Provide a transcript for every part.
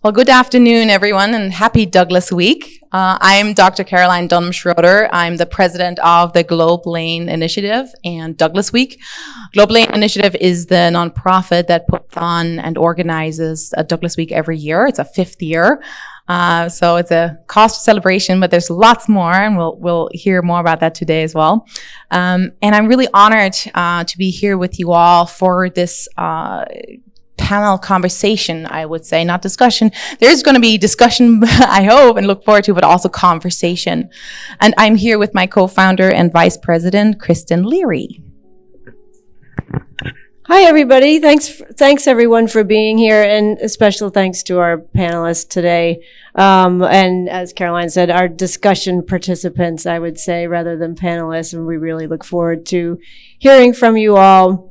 Well, good afternoon, everyone, and happy Douglass Week. I'm Dr. Caroline Dunham-Schroeder. I'm the president of the Globe Lane Initiative and Douglass Week. Globe Lane Initiative is the nonprofit that puts on and organizes a Douglass Week every year. It's a 5th year. So it's a cause for celebration, but there's lots more, and we'll hear more about that today as well. And I'm really honored to be here with you all for this panel conversation, I would say, not discussion. There's going to be discussion, I hope, and look forward to, but also conversation. And I'm here with my co-founder and vice president, Kristen Leary. Hi, everybody. Thanks everyone for being here, and a special thanks to our panelists today. And as Caroline said, our discussion participants, I would say, rather than panelists, and we really look forward to hearing from you all.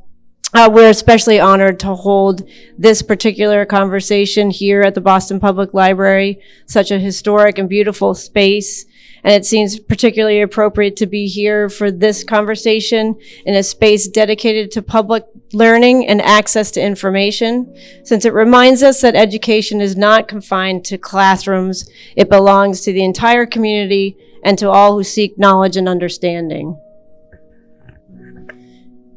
We're especially honored to hold this particular conversation here at the Boston Public Library, such a historic and beautiful space. And it seems particularly appropriate to be here for this conversation in a space dedicated to public learning and access to information, since it reminds us that education is not confined to classrooms. It belongs to the entire community and to all who seek knowledge and understanding.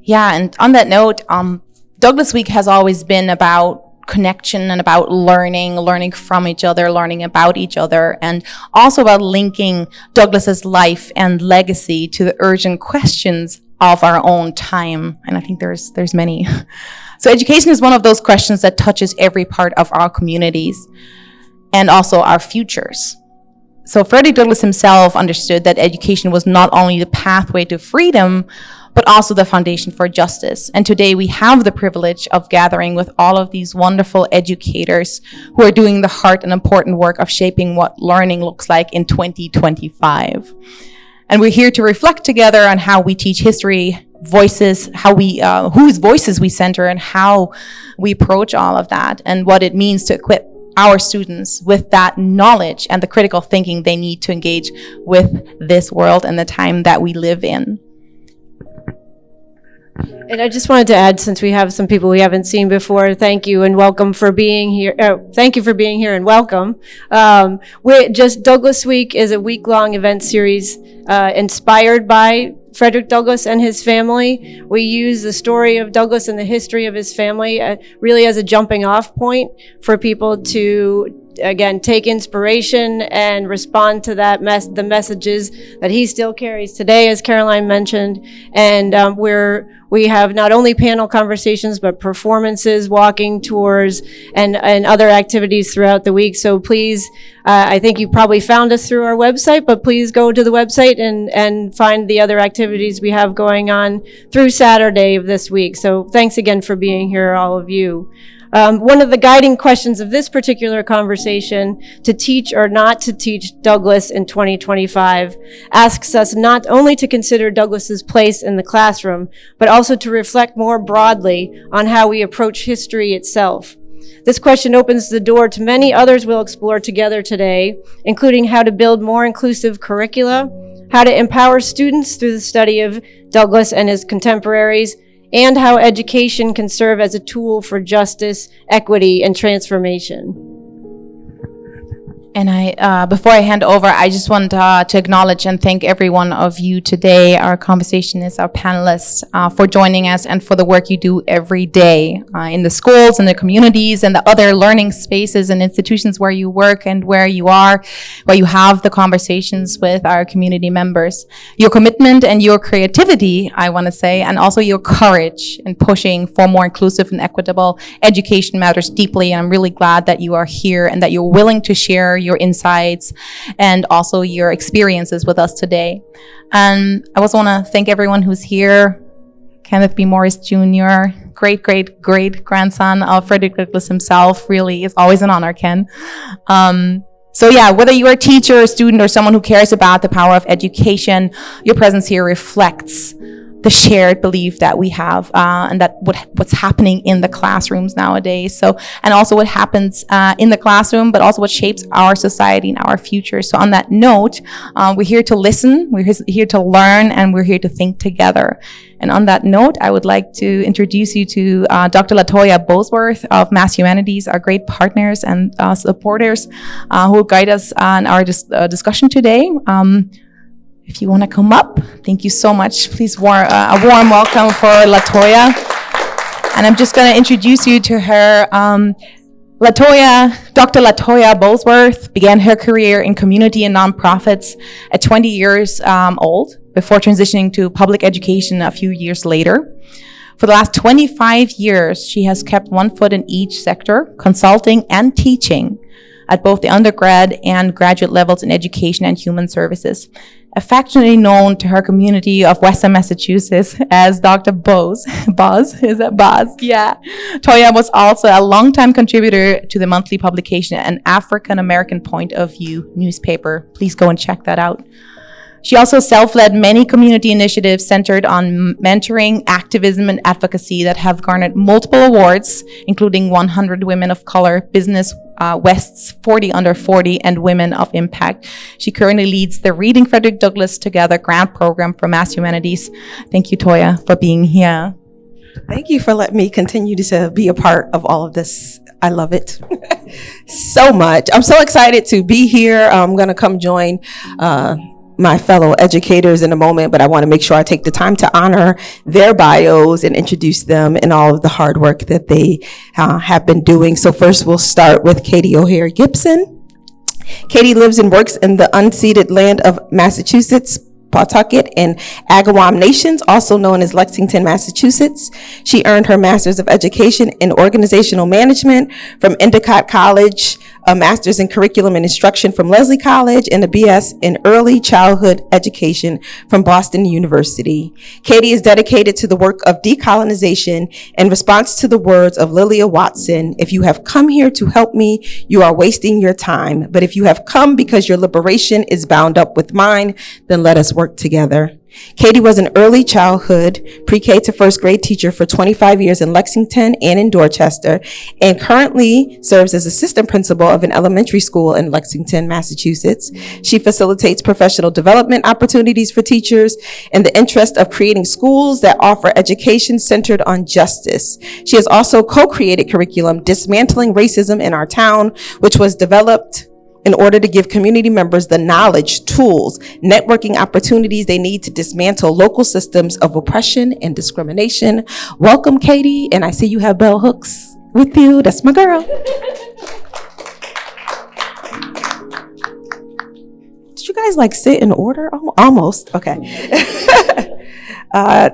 Yeah, and on that note, Douglass Week has always been about connection and about learning from each other, learning about each other, and also about linking Douglass's life and legacy to the urgent questions of our own time. And I think there's many. So education is one of those questions that touches every part of our communities and also our futures. So Frederick Douglass himself understood that education was not only the pathway to freedom, but also the foundation for justice. And today we have the privilege of gathering with all of these wonderful educators who are doing the hard and important work of shaping what learning looks like in 2025. And we're here to reflect together on how we teach history, voices, whose voices we center, and how we approach all of that, and what it means to equip our students with that knowledge and the critical thinking they need to engage with this world and the time that we live in. And I just wanted to add, since we have some people we haven't seen before, thank you and welcome for being here. Thank you for being here and welcome. Douglass Week is a week-long event series inspired by Frederick Douglass and his family. We use the story of Douglass and the history of his family really as a jumping off point for people to, again, take inspiration and respond to the messages that he still carries today, as Caroline mentioned. And we have not only panel conversations, but performances, walking tours, and other activities throughout the week. So please, I think you probably found us through our website, but please go to the website and find the other activities we have going on through Saturday of this week. So thanks again for being here, all of you. One of the guiding questions of this particular conversation, to teach or not to teach Douglass in 2025, asks us not only to consider Douglass's place in the classroom, but also to reflect more broadly on how we approach history itself. This question opens the door to many others we'll explore together today, including how to build more inclusive curricula, how to empower students through the study of Douglass and his contemporaries, and how education can serve as a tool for justice, equity, and transformation. And before I hand over, I just want to acknowledge and thank every one of you today, our conversationists, our panelists, for joining us and for the work you do every day in the schools and the communities and the other learning spaces and institutions where you work and where you are, where you have the conversations with our community members. Your commitment and your creativity, I want to say, and also your courage in pushing for more inclusive and equitable education matters deeply. And I'm really glad that you are here and that you're willing to share your insights and also your experiences with us today. And I also want to thank everyone who's here. Kenneth B. Morris Jr., great-grandson of Frederick Douglass himself. Really, it's always an honor, Ken. So yeah, whether you're a teacher, a student, or someone who cares about the power of education, your presence here reflects the shared belief that we have, and that what's happening in the classrooms nowadays. So, and also what happens in the classroom, but also what shapes our society and our future. So on that note, we're here to listen, we're here to learn, and we're here to think together. And on that note, I would like to introduce you to Dr. Latoya Bosworth of Mass Humanities, our great partners and supporters who will guide us on our discussion today. If you want to come up, thank you so much. Please a warm welcome for Latoya. And I'm just going to introduce you to her. Dr. Latoya Bosworth began her career in community and nonprofits at 20 years old, before transitioning to public education a few years later. For the last 25 years, she has kept one foot in each sector, consulting and teaching at both the undergrad and graduate levels in education and human services. Affectionately known to her community of Western Massachusetts as Dr. Boz. Is that Boz? Yeah. Toya was also a longtime contributor to the monthly publication, An African American Point of View newspaper. Please go and check that out. She also self-led many community initiatives centered on mentoring, activism, and advocacy that have garnered multiple awards, including 100 Women of Color, Business West's 40 Under 40, and Women of Impact. She currently leads the Reading Frederick Douglass Together grant program for Mass Humanities. Thank you, Toya, for being here. Thank you for letting me continue to be a part of all of this. I love it so much. I'm so excited to be here. I'm going to come join my fellow educators in a moment, but I want to make sure I take the time to honor their bios and introduce them and all of the hard work that they have been doing. So first we'll start with Katie O'Hare Gibson. Katie lives and works in the unceded land of Massachusetts, Pawtucket, and Agawam Nations, also known as Lexington, Massachusetts. She earned her Master's of Education in Organizational Management from Endicott College, a Master's in Curriculum and Instruction from Lesley College, and a BS in Early Childhood Education from Boston University. Katie is dedicated to the work of decolonization. In response to the words of Lilia Watson, "If you have come here to help me, you are wasting your time. But if you have come because your liberation is bound up with mine, then let us work together." Katie was an early childhood pre-K to first grade teacher for 25 years in Lexington and in Dorchester, and currently serves as assistant principal of an elementary school in Lexington, Massachusetts. She facilitates professional development opportunities for teachers in the interest of creating schools that offer education centered on justice. She has also co-created curriculum Dismantling Racism in Our Town, which was developed in order to give community members the knowledge, tools, networking opportunities they need to dismantle local systems of oppression and discrimination. Welcome, Katie, and I see you have bell hooks with you. That's my girl. Did you guys like sit in order? Almost. Okay.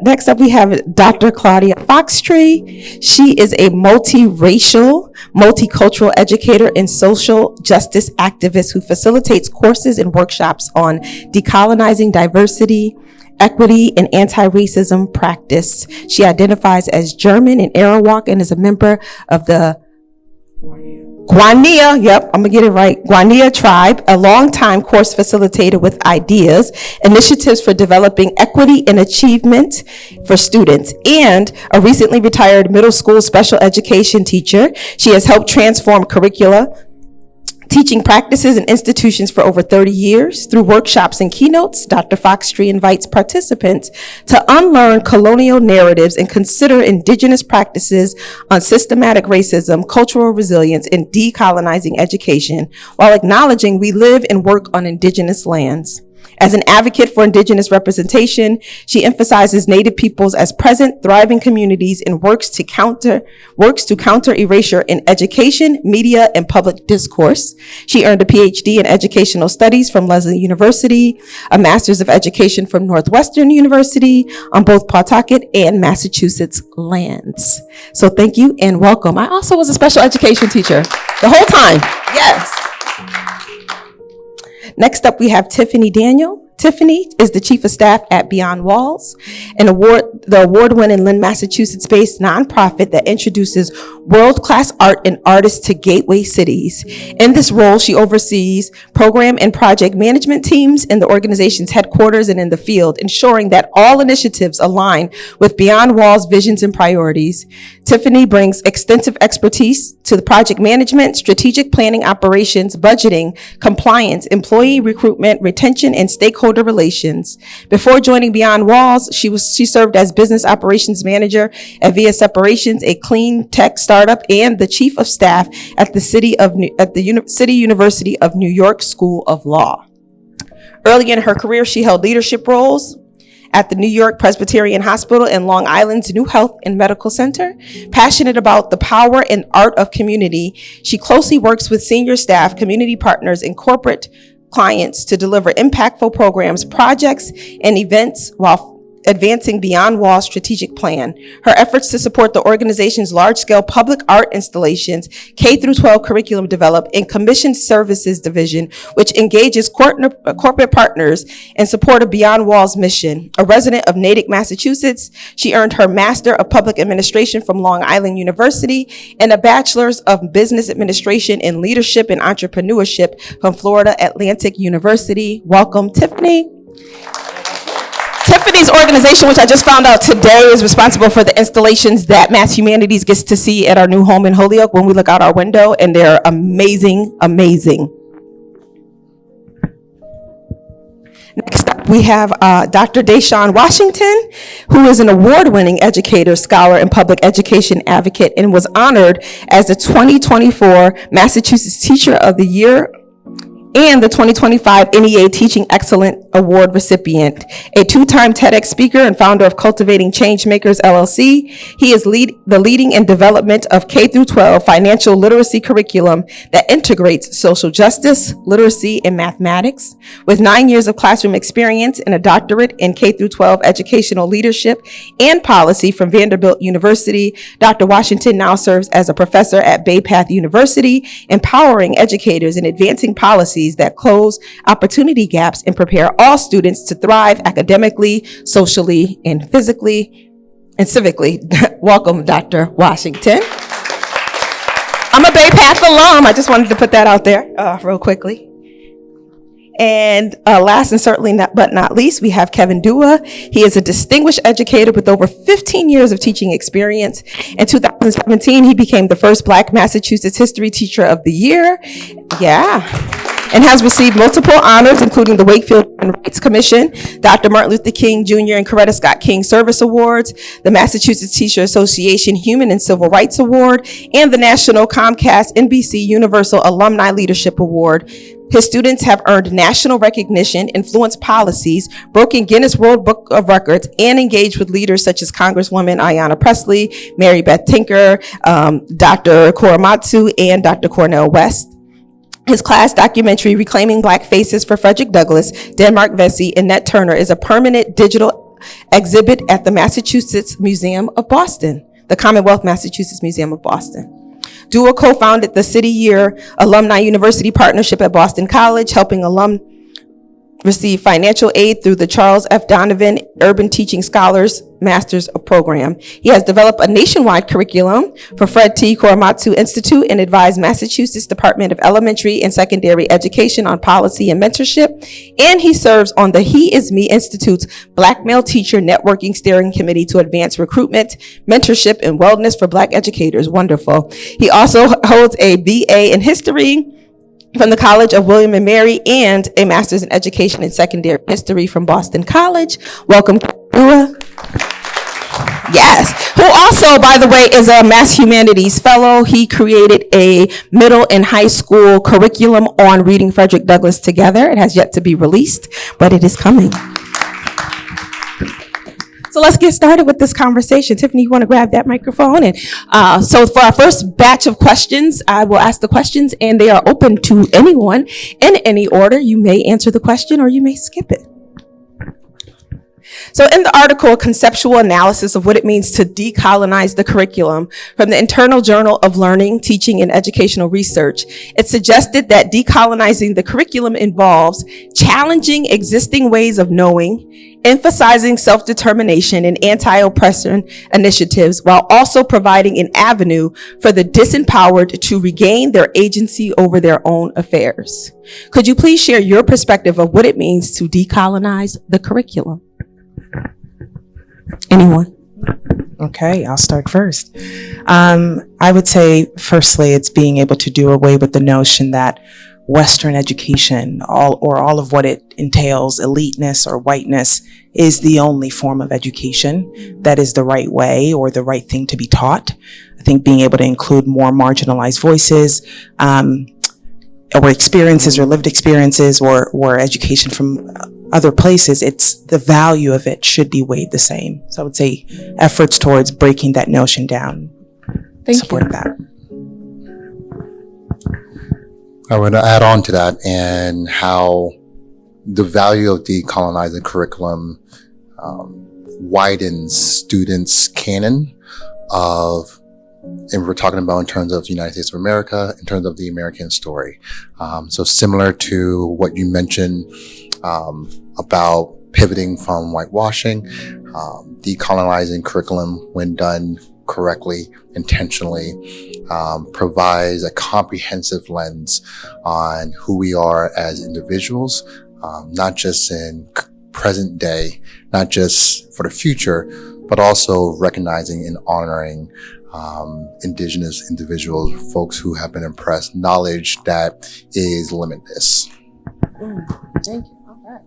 Next up, we have Dr. Claudia Foxtree. She is a multiracial, multicultural educator and social justice activist who facilitates courses and workshops on decolonizing diversity, equity, and anti-racism practice. She identifies as German and Arawak and is a member of the Guanea, I'm gonna get it right, Guanea tribe, a longtime course facilitator with ideas, initiatives for developing equity and achievement for students, and a recently retired middle school special education teacher. She has helped transform curricula, teaching practices and institutions for over 30 years. Through workshops and keynotes, Dr. Foxtree invites participants to unlearn colonial narratives and consider indigenous practices on systematic racism, cultural resilience, and decolonizing education, while acknowledging we live and work on indigenous lands. As an advocate for indigenous representation, she emphasizes Native peoples as present, thriving communities and works to counter erasure in education, media, and public discourse. She earned a PhD in educational studies from Lesley University, a Master's of Education from Northwestern University on both Pawtucket and Massachusetts lands. So thank you and welcome. I also was a special education teacher the whole time. Yes. Next up, we have Tiffany Daniel. Tiffany is the Chief of Staff at Beyond Walls, the award-winning Lynn, Massachusetts-based nonprofit that introduces world-class art and artists to gateway cities. In this role, she oversees program and project management teams in the organization's headquarters and in the field, ensuring that all initiatives align with Beyond Walls' visions and priorities. Tiffany brings extensive expertise to the project management, strategic planning, operations, budgeting, compliance, employee recruitment, retention, and stakeholder relations. Before joining Beyond Walls, she served as business operations manager at VS Separations, a clean tech startup, and the chief of staff at the City University of New York School of Law. Early in her career, she held leadership roles at the New York Presbyterian Hospital and Long Island's New Health and Medical Center. Passionate about the power and art of community, she closely works with senior staff, community partners, and corporate clients to deliver impactful programs, projects, and events while advancing Beyond Walls' strategic plan. Her efforts to support the organization's large-scale public art installations, K-12 curriculum development, and commissioned services division, which engages corporate partners in support of Beyond Walls' mission. A resident of Natick, Massachusetts, she earned her Master of Public Administration from Long Island University and a Bachelor's of Business Administration in Leadership and Entrepreneurship from Florida Atlantic University. Welcome, Tiffany. Tiffany's organization, which I just found out today, is responsible for the installations that Mass Humanities gets to see at our new home in Holyoke when we look out our window, and they're amazing, amazing. Next up, we have Dr. Deshawn Washington, who is an award-winning educator, scholar, and public education advocate, and was honored as the 2024 Massachusetts Teacher of the Year and the 2025 NEA Teaching Excellence Award recipient. A two-time TEDx speaker and founder of Cultivating Changemakers, LLC, he is the leading in development of K-12 financial literacy curriculum that integrates social justice, literacy, and mathematics. With 9 years of classroom experience and a doctorate in K-12 educational leadership and policy from Vanderbilt University, Dr. Washington now serves as a professor at Bay Path University, empowering educators and advancing policies that close opportunity gaps and prepare all students to thrive academically, socially, and physically and civically. Welcome, Dr. Washington. I'm a Bay Path alum. I just wanted to put that out there real quickly. And last and certainly but not least, we have Kevin Dua. He is a distinguished educator with over 15 years of teaching experience. In 2017, he became the first Black Massachusetts History Teacher of the Year. Yeah. And has received multiple honors, including the Wakefield Human Rights Commission, Dr. Martin Luther King Jr. and Coretta Scott King Service Awards, the Massachusetts Teacher Association Human and Civil Rights Award, and the National Comcast NBC Universal Alumni Leadership Award. His students have earned national recognition, influenced policies, broken Guinness World Book of Records, and engaged with leaders such as Congresswoman Ayanna Pressley, Mary Beth Tinker, Dr. Korematsu, and Dr. Cornel West. His class documentary, Reclaiming Black Faces for Frederick Douglass, Denmark Vesey, and Nat Turner, is a permanent digital exhibit at the Massachusetts Museum of Boston, the Commonwealth Massachusetts Museum of Boston. Dua co-founded the City Year Alumni University Partnership at Boston College, helping alum receive financial aid through the Charles F. Donovan Urban Teaching Scholars Master's Program. He has developed a nationwide curriculum for Fred T. Korematsu Institute and advised Massachusetts Department of Elementary and Secondary Education on policy and mentorship. And he serves on the He Is Me Institute's Black Male Teacher Networking Steering Committee to advance recruitment, mentorship, and wellness for Black educators. Wonderful. He also holds a BA in History from the College of William and Mary and a Master's in Education and Secondary History from Boston College. Welcome, Dua. Yes, who also, by the way, is a Mass Humanities Fellow. He created a middle and high school curriculum on reading Frederick Douglass together. It has yet to be released, but it is coming. So let's get started with this conversation. Tiffany, you want to grab that microphone? And so for our first batch of questions, I will ask the questions, and they are open to anyone in any order. You may answer the question or you may skip it. So in the article, Conceptual Analysis of What It Means to Decolonize the Curriculum, from the Internal Journal of Learning, Teaching, and Educational Research, it suggested that decolonizing the curriculum involves challenging existing ways of knowing, emphasizing self-determination and anti-oppression initiatives, while also providing an avenue for the disempowered to regain their agency over their own affairs. Could you please share your perspective of what it means to decolonize the curriculum? Anyone? Okay, I'll start first. I would say, firstly, it's being able to do away with the notion that Western education, all of what it entails, eliteness or whiteness, is the only form of education that is the right way or the right thing to be taught. I think being able to include more marginalized voices, or experiences or lived experiences or education from other places, it's the value of it should be weighed the same. So I would say efforts towards breaking that notion down. Support that. I would add on to that and how the value of decolonizing curriculum widens students' canon of, and we're talking about in terms of the United States of America, in terms of the American story. So similar to what you mentioned about pivoting from whitewashing, decolonizing curriculum, when done correctly, intentionally, provides a comprehensive lens on who we are as individuals, not just in present day, not just for the future, but also recognizing and honoring indigenous individuals, folks who have been oppressed, knowledge that is limitless. Thank you. All right.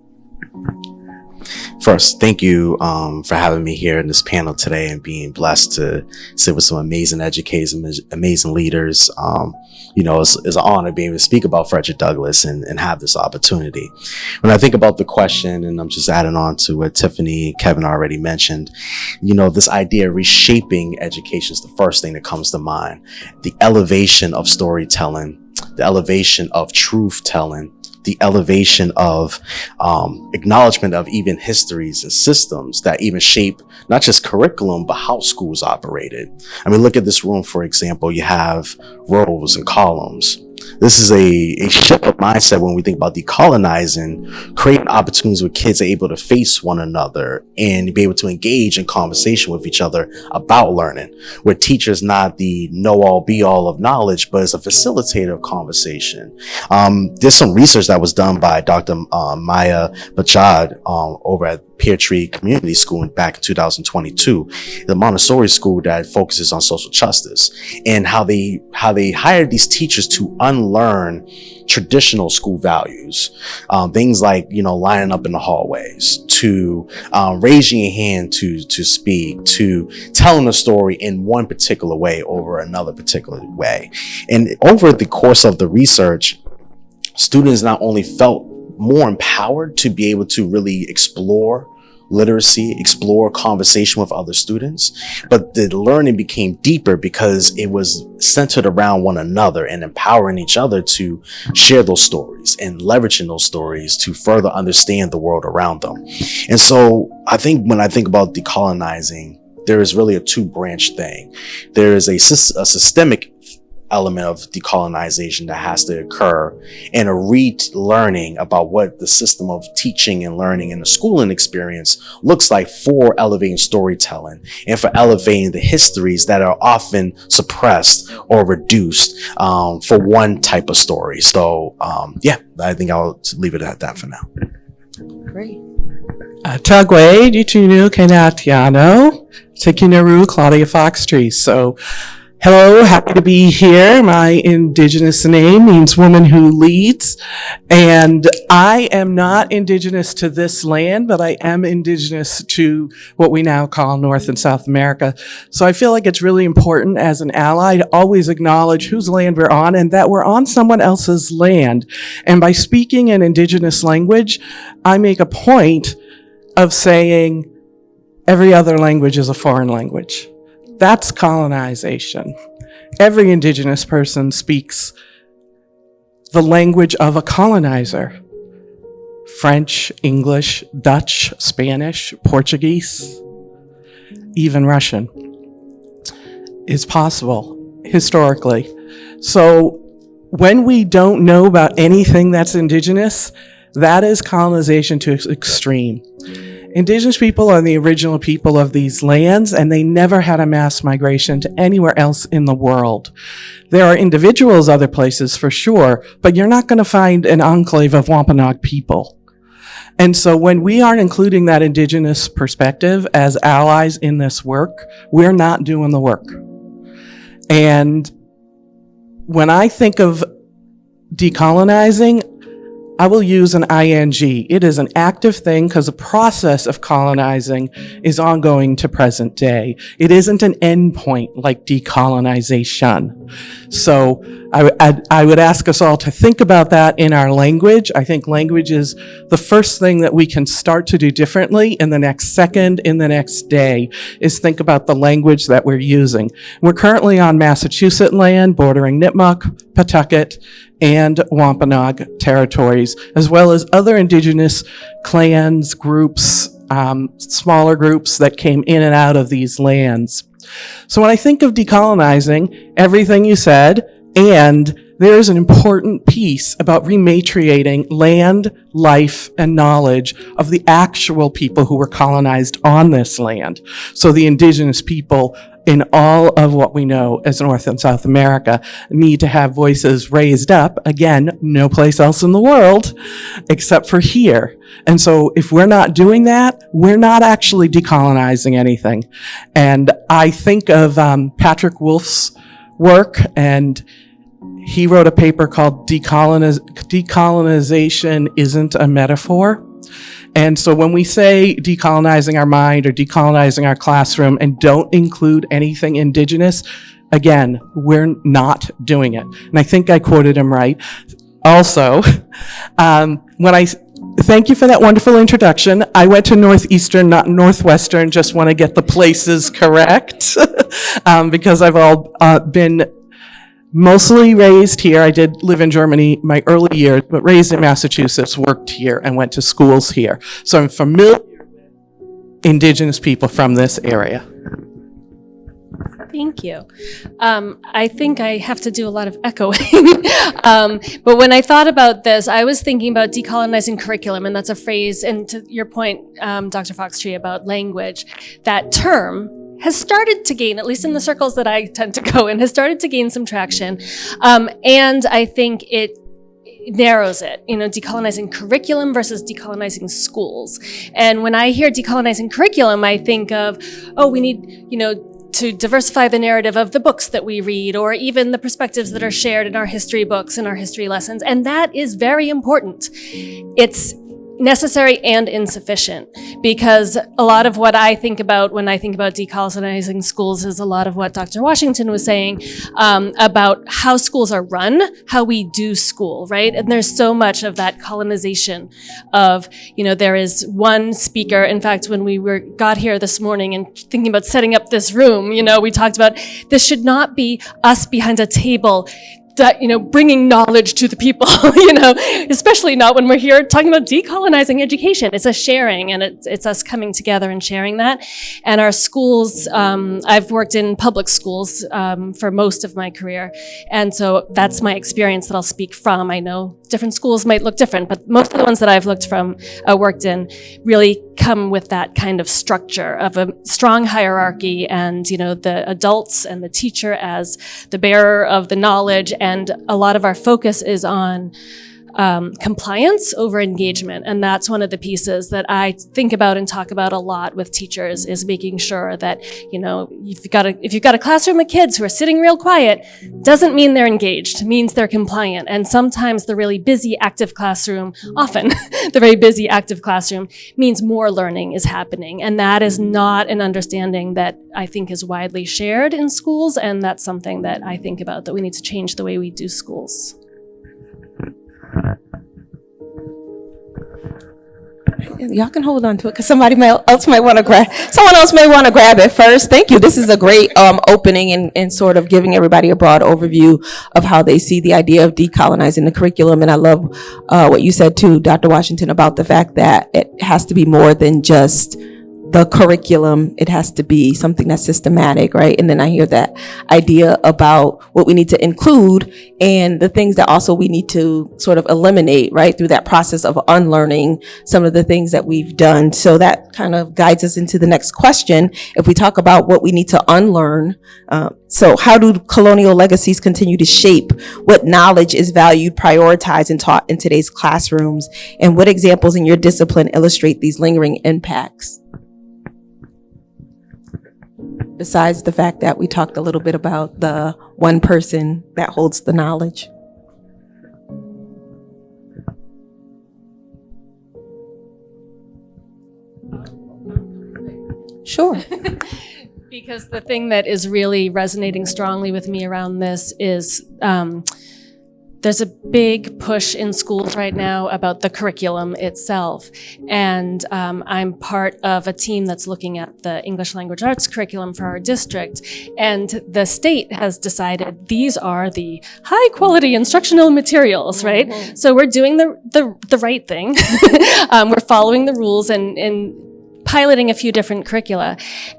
First, thank you for having me here in this panel today and being blessed to sit with some amazing educators, amazing leaders. It's an honor being able to speak about Frederick Douglass and have this opportunity. When I think about the question, and I'm just adding on to what Tiffany and Kevin already mentioned, this idea of reshaping education is the first thing that comes to mind. The elevation of storytelling, the elevation of truth telling, the elevation of acknowledgement of even histories and systems that even shape not just curriculum, but how schools operated. I mean, look at this room, for example. You have rows and columns. This is a shift of mindset when we think about decolonizing, creating opportunities where kids are able to face one another and be able to engage in conversation with each other about learning, where teachers not the know-all, be-all of knowledge, but is a facilitator of conversation. There's some research that was done by Dr. Maya Bajad over at Pear Tree Community School back in 2022, the Montessori school that focuses on social justice, and how they hired these teachers to unlearn traditional school values, things like lining up in the hallways, to raising your hand to speak, to telling a story in one particular way over another particular way. And over the course of the research, students not only felt more empowered to be able to really explore literacy, explore conversation with other students, but the learning became deeper because it was centered around one another and empowering each other to share those stories and leveraging those stories to further understand the world around them. And so I think when I think about decolonizing, there is really a two-branch thing. There is a systemic element of decolonization that has to occur, and a relearning about what the system of teaching and learning and the schooling experience looks like for elevating storytelling and for elevating the histories that are often suppressed or reduced for one type of story. So I think I'll leave it at that for now. Great. Tagwe, Ditunu, Kenatiano, Tekinaru, Claudia Foxtree. So, hello, happy to be here. My indigenous name means woman who leads. And I am not indigenous to this land, but I am indigenous to what we now call North and South America. So I feel like it's really important as an ally to always acknowledge whose land we're on and that we're on someone else's land. And by speaking an indigenous language, I make a point of saying every other language is a foreign language. That's colonization. Every indigenous person speaks the language of a colonizer. French, English, Dutch, Spanish, Portuguese, even Russian. It's possible, historically. So when we don't know about anything that's indigenous, that is colonization to its extreme. Indigenous people are the original people of these lands, and they never had a mass migration to anywhere else in the world. There are individuals other places for sure, but you're not going to find an enclave of Wampanoag people. And so when we aren't including that indigenous perspective as allies in this work, we're not doing the work. And when I think of decolonizing, I will use an ing. It is an active thing because the process of colonizing is ongoing to present day. It isn't an endpoint like decolonization. So I would ask us all to think about that in our language. I think language is the first thing that we can start to do differently in the next second, in the next day, is think about the language that we're using. We're currently on Massachusetts land bordering Nipmuc, Pawtucket, and Wampanoag territories, as well as other indigenous clans, groups, smaller groups that came in and out of these lands. So when I think of decolonizing, everything you said, and there is an important piece about rematriating land, life, and knowledge of the actual people who were colonized on this land. So the indigenous people in all of what we know as North and South America need to have voices raised up. Again, no place else in the world except for here. And so if we're not doing that, we're not actually decolonizing anything. And I think of Patrick Wolf's work, and he wrote a paper called Decolonization Isn't a Metaphor. And so when we say decolonizing our mind or decolonizing our classroom and don't include anything indigenous, again, we're not doing it. And I think I quoted him right. Also, thank you for that wonderful introduction. I went to Northeastern, not Northwestern, just want to get the places correct, because I've all been mostly raised here. I did live in Germany my early years, but raised in Massachusetts, worked here, and went to schools here. So I'm familiar with indigenous people from this area. Thank you. I think I have to do a lot of echoing. But when I thought about this, I was thinking about decolonizing curriculum, and that's a phrase, and to your point, Dr. Foxtree, about language, that term has started to gain, at least in the circles that I tend to go in, has started to gain some traction. And I think it narrows it, decolonizing curriculum versus decolonizing schools. And when I hear decolonizing curriculum, I think of, we need, to diversify the narrative of the books that we read, or even the perspectives that are shared in our history books and our history lessons. And that is very important. It's necessary and insufficient, because a lot of what I think about when I think about decolonizing schools is a lot of what Dr. Washington was saying about how schools are run, how we do school, right? And there's so much of that colonization of, there is one speaker. In fact, when we got here this morning and thinking about setting up this room, we talked about this should not be us behind a table that, bringing knowledge to the people, especially not when we're here talking about decolonizing education. It's a sharing, and it's us coming together and sharing that. And our schools, I've worked in public schools for most of my career. And so that's my experience that I'll speak from. I know different schools might look different, but most of the ones that I've worked in really come with that kind of structure of a strong hierarchy, and, the adults and the teacher as the bearer of the knowledge. And a lot of our focus is on compliance over engagement. And that's one of the pieces that I think about and talk about a lot with teachers, is making sure that, if you've got a classroom of kids who are sitting real quiet, doesn't mean they're engaged, means they're compliant. And sometimes the really busy, active classroom, often the very busy, active classroom means more learning is happening. And that is not an understanding that I think is widely shared in schools. And that's something that I think about, that we need to change the way we do schools. Y'all can hold on to it because someone else may want to grab it first. Thank you. This is a great opening and sort of giving everybody a broad overview of how they see the idea of decolonizing the curriculum. And I love what you said too, Dr. Washington, about the fact that it has to be more than just the curriculum. It has to be something that's systematic, right? And then I hear that idea about what we need to include and the things that also we need to sort of eliminate, right? Through that process of unlearning some of the things that we've done. So that kind of guides us into the next question. If we talk about what we need to unlearn, so how do colonial legacies continue to shape what knowledge is valued, prioritized, and taught in today's classrooms? And what examples in your discipline illustrate these lingering impacts? Besides the fact that we talked a little bit about the one person that holds the knowledge. Sure. Because the thing that is really resonating strongly with me around this is there's a big push in schools right now about the curriculum itself. And I'm part of a team that's looking at the English language arts curriculum for our district. And the state has decided these are the high quality instructional materials, right? Mm-hmm. So we're doing the right thing. We're following the rules and piloting a few different curricula.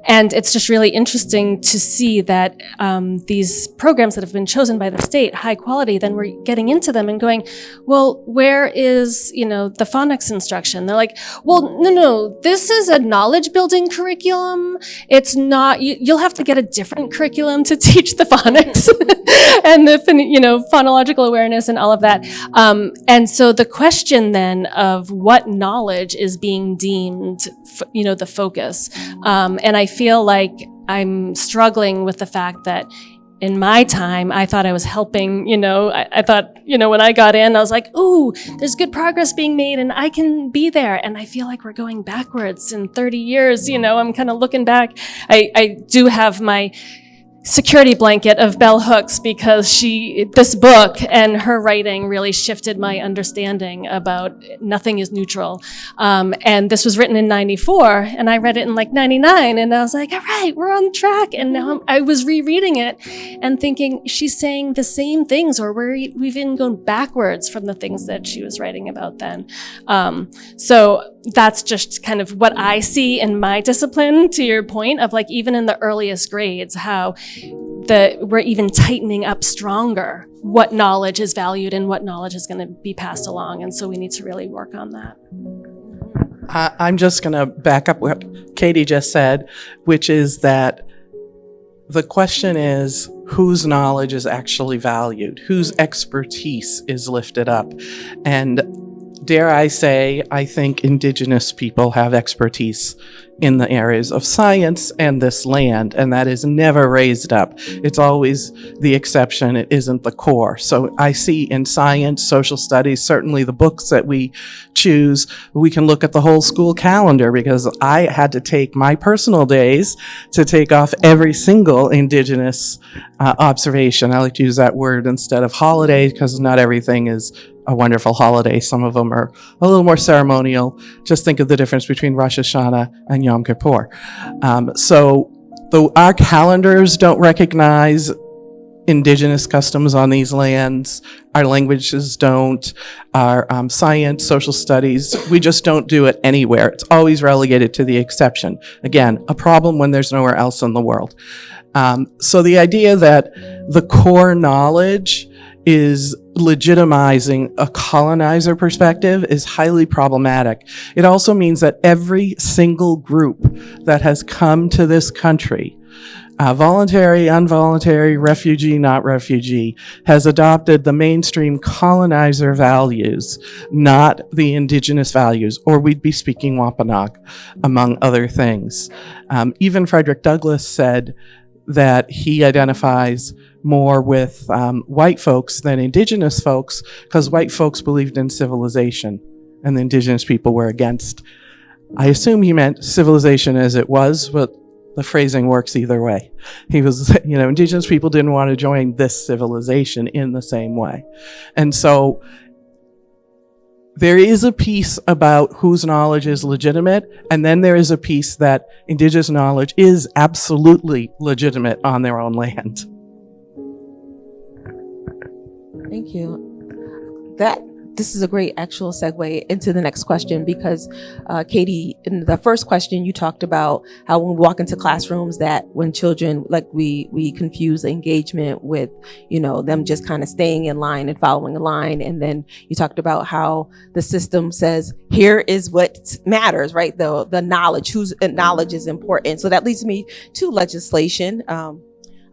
And it's just really interesting to see that these programs that have been chosen by the state, high quality, then we're getting into them and going, well, where is, the phonics instruction? They're like, well, no, this is a knowledge building curriculum. It's not, you'll have to get a different curriculum to teach the phonics and the, phonological awareness and all of that. And so the question then of what knowledge is being deemed the focus. And I feel like I'm struggling with the fact that in my time, I thought I was helping, I thought, when I got in, I was like, ooh, there's good progress being made and I can be there. And I feel like we're going backwards in 30 years, I'm kind of looking back. I do have my security blanket of bell hooks because this book and her writing really shifted my understanding about nothing is neutral. And this was written in 94 and I read it in 99 and I was like, all right, we're on track. And now I was rereading it and thinking she's saying the same things or we've even gone backwards from the things that she was writing about then. So that's just kind of what I see in my discipline, to your point of even in the earliest grades, how we're even tightening up stronger what knowledge is valued and what knowledge is going to be passed along. And so we need to really work on that. I'm just going to back up what Katie just said, which is that the question is whose knowledge is actually valued, whose expertise is lifted up. And dare I say, I think Indigenous people have expertise in the areas of science and this land, and that is never raised up. It's always the exception. It isn't the core. So I see in science, social studies, certainly the books that we choose, we can look at the whole school calendar because I had to take my personal days to take off every single Indigenous observation. I like to use that word instead of holiday because not everything is a wonderful holiday. Some of them are a little more ceremonial. Just think of the difference between Rosh Hashanah and Yom Kippur. So though our calendars don't recognize Indigenous customs on these lands, our languages don't, our science, social studies, we just don't do it anywhere. It's always relegated to the exception. Again, a problem when there's nowhere else in the world. So the idea that the core knowledge is legitimizing a colonizer perspective is highly problematic. It also means that every single group that has come to this country, voluntary, involuntary, refugee, not refugee, has adopted the mainstream colonizer values, not the Indigenous values, or we'd be speaking Wampanoag, among other things. Even Frederick Douglass said that he identifies more with white folks than Indigenous folks because white folks believed in civilization and the Indigenous people were against. I assume he meant civilization as it was, but the phrasing works either way. He was, Indigenous people didn't want to join this civilization in the same way. And so there is a piece about whose knowledge is legitimate, and then there is a piece that indigenous knowledge is absolutely legitimate on their own land. Thank you. This is a great actual segue into the next question, because Katie, in the first question, you talked about how when we walk into classrooms that when children, like we confuse engagement with, them just kind of staying in line and following a line. And then you talked about how the system says, here is what matters, right? The knowledge, whose knowledge is important. So that leads me to legislation.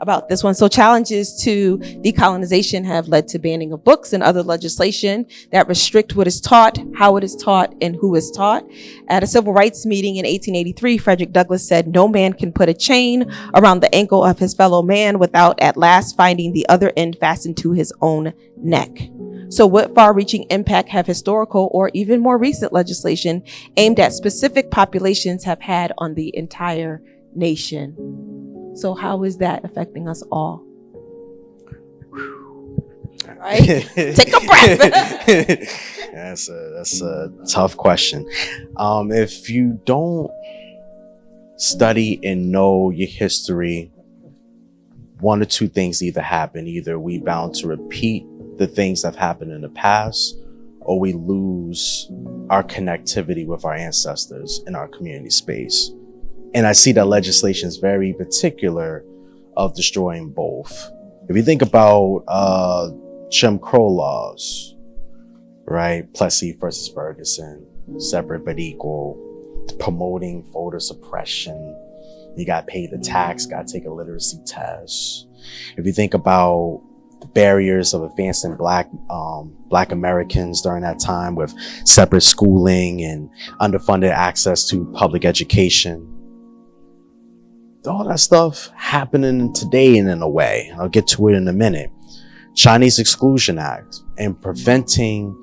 About this one. So challenges to decolonization have led to banning of books and other legislation that restrict what is taught, how it is taught, and who is taught. At a civil rights meeting in 1883, Frederick Douglass said, "No man can put a chain around the ankle of his fellow man without at last finding the other end fastened to his own neck." So what far-reaching impact have historical or even more recent legislation aimed at specific populations have had on the entire nation? So how is that affecting us all? Right? Take a breath. That's a tough question. If you don't study and know your history, one or two things either happen. Either we bound to repeat the things that have happened in the past, or we lose our connectivity with our ancestors in our community space. And I see that legislation is very particular of destroying both. If you think about Jim Crow laws, right? Plessy versus Ferguson, separate but equal, promoting voter suppression. You got to pay the tax, got to take a literacy test. If you think about the barriers of advancing Black Americans during that time with separate schooling and underfunded access to public education, all that stuff happening today and in a way. I'll get to it in a minute. Chinese Exclusion Act and preventing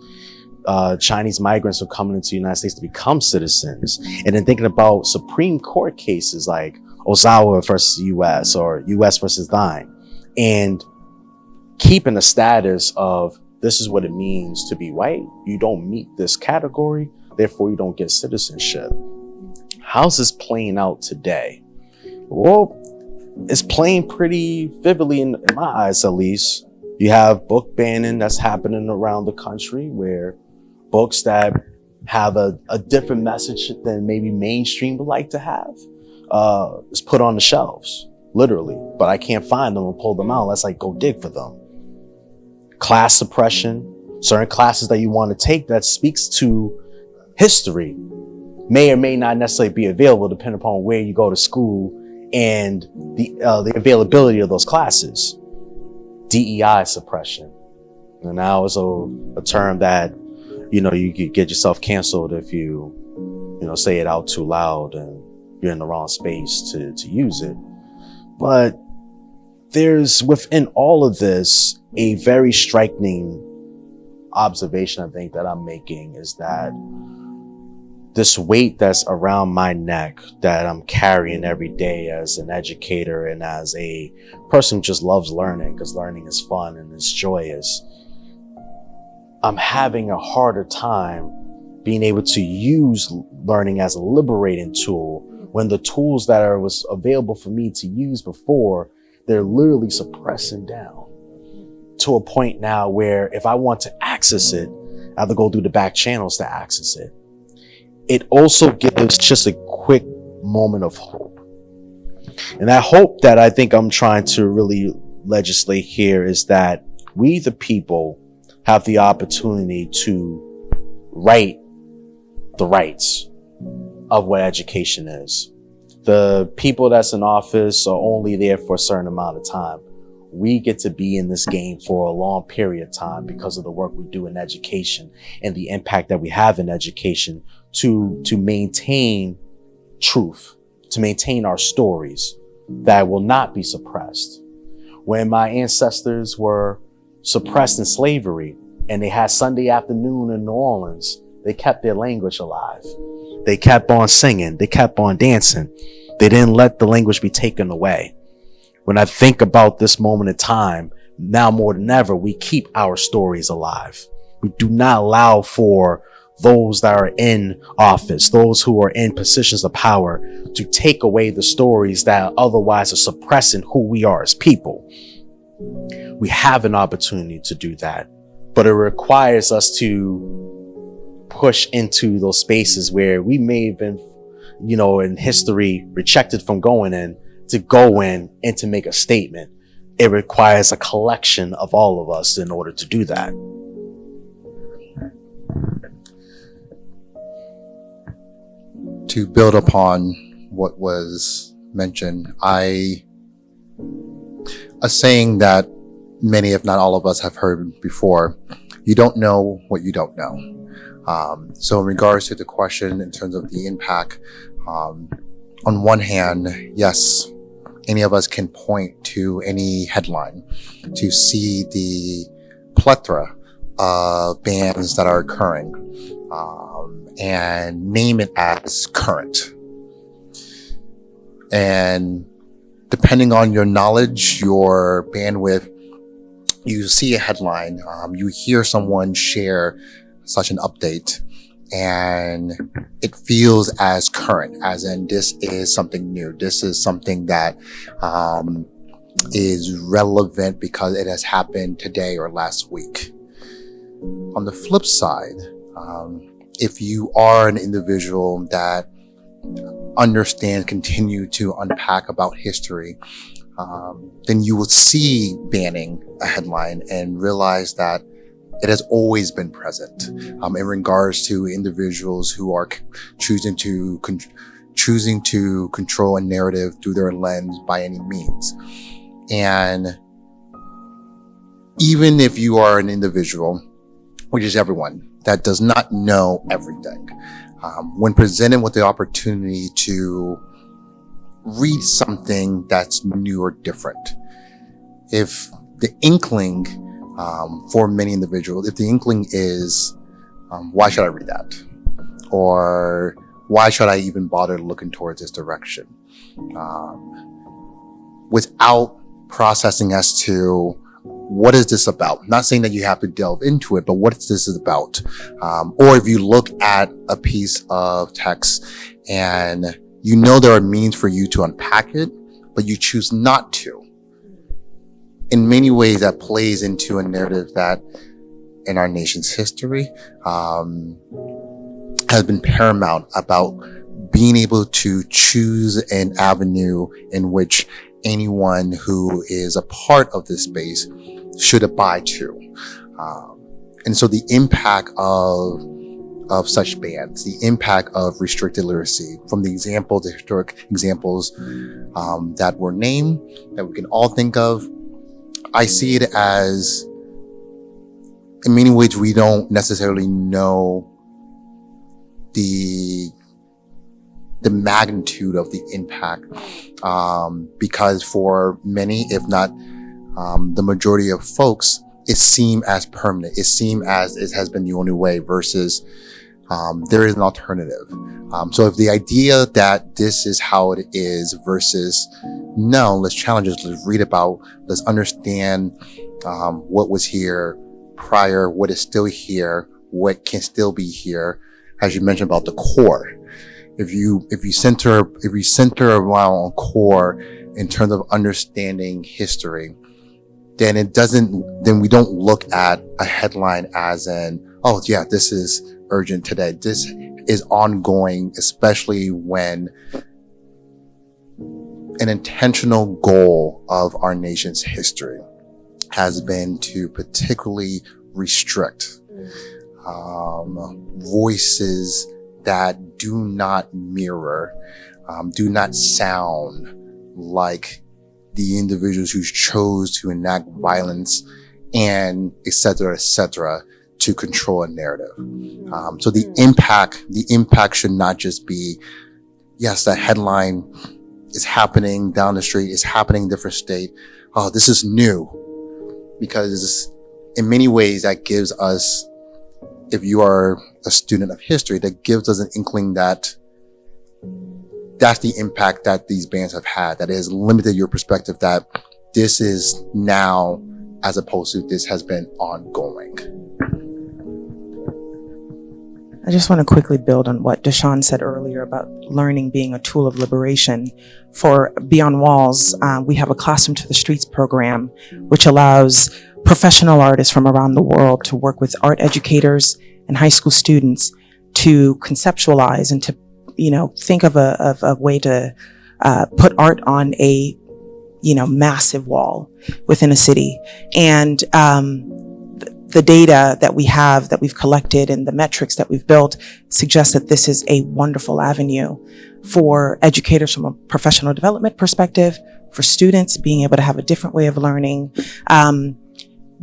Chinese migrants from coming into the United States to become citizens. And then thinking about Supreme Court cases like Ozawa versus US or US versus thine. And keeping the status of this is what it means to be white. You don't meet this category, therefore you don't get citizenship. How's this playing out today? Well, it's playing pretty vividly in my eyes, at least. You have book banning that's happening around the country, where books that have a different message than maybe mainstream would like to have is put on the shelves, literally. But I can't find them and pull them out unless I go dig for them. Class suppression, certain classes that you want to take that speaks to history may or may not necessarily be available depending upon where you go to school and the availability of those classes. DEI suppression. And now is a term that, you could get yourself canceled if you say it out too loud and you're in the wrong space to use it. But there's within all of this a very striking observation I think that I'm making is that this weight that's around my neck that I'm carrying every day as an educator and as a person who just loves learning, because learning is fun and it's joyous, I'm having a harder time being able to use learning as a liberating tool when the tools that was available for me to use before, they're literally suppressing down to a point now where if I want to access it, I have to go through the back channels to access it. It also gives just a quick moment of hope. And that hope that I think I'm trying to really legislate here is that we, the people, have the opportunity to write the rights of what education is. The people that's in office are only there for a certain amount of time. We get to be in this game for a long period of time because of the work we do in education and the impact that we have in education to maintain truth, to maintain our stories that will not be suppressed. When my ancestors were suppressed in slavery and they had Sunday afternoon in New Orleans, they kept their language alive. They kept on singing. They kept on dancing. They didn't let the language be taken away. When I think about this moment in time, now more than ever, we keep our stories alive. We do not allow for those that are in office, those who are in positions of power, to take away the stories that otherwise are suppressing who we are as people. We have an opportunity to do that, but it requires us to push into those spaces where we may have been, in history rejected from going in, to go in and to make a statement. It requires a collection of all of us in order to do that. To build upon what was mentioned, a saying that many, if not all of us, have heard before: you don't know what you don't know. So in regards to the question in terms of the impact, on one hand, yes, any of us can point to any headline to see the plethora of bans that are occurring, and name it as current. And depending on your knowledge, your bandwidth, you see a headline, you hear someone share such an update, and it feels as current, as in this is something new. This is something that is relevant because it has happened today or last week. On the flip side, if you are an individual that understands, continue to unpack about history, then you will see banning a headline and realize that it has always been present, in regards to individuals who are choosing to control a narrative through their lens by any means. And even if you are an individual, which is everyone, that does not know everything, when presented with the opportunity to read something that's new or different, if the inkling, for many individuals, if the inkling is, why should I read that? Or why should I even bother looking towards this direction? Without processing as to what is this about? Not saying that you have to delve into it, but what is this about? Or if you look at a piece of text and there are means for you to unpack it, but you choose not to. In many ways, that plays into a narrative that in our nation's history has been paramount about being able to choose an avenue in which anyone who is a part of this space should abide to. And so the impact of such bans, the impact of restricted literacy, from the historic examples that were named, that we can all think of, I see it as, in many ways, we don't necessarily know the magnitude of the impact, because for many, if not the majority of folks, it seemed as permanent. It seemed as it has been the only way versus there is an alternative. So if the idea that this is how it is versus no, let's challenge it, let's read about, let's understand what was here prior, what is still here, what can still be here, as you mentioned about the core. If you center around core in terms of understanding history, then we don't look at a headline as in, oh yeah, this is urgent today. This is ongoing, especially when an intentional goal of our nation's history has been to particularly restrict voices that do not mirror, do not sound like the individuals who chose to enact violence and et cetera, to control a narrative. So the impact should not just be, yes, that headline is happening down the street, is happening in a different state. Oh, this is new. Because in many ways that gives us, if you are a student of history, that gives us an inkling that that's the impact that these bans have had, that it has limited your perspective, that this is now as opposed to this has been ongoing. I just want to quickly build on what Deshaun said earlier about learning being a tool of liberation. For Beyond Walls, we have a Classroom to the Streets program, which allows professional artists from around the world to work with art educators and high school students to conceptualize and to, think of a way to put art on a, massive wall within a city. And the data that we have, that we've collected, and the metrics that we've built suggest that this is a wonderful avenue for educators from a professional development perspective, for students being able to have a different way of learning.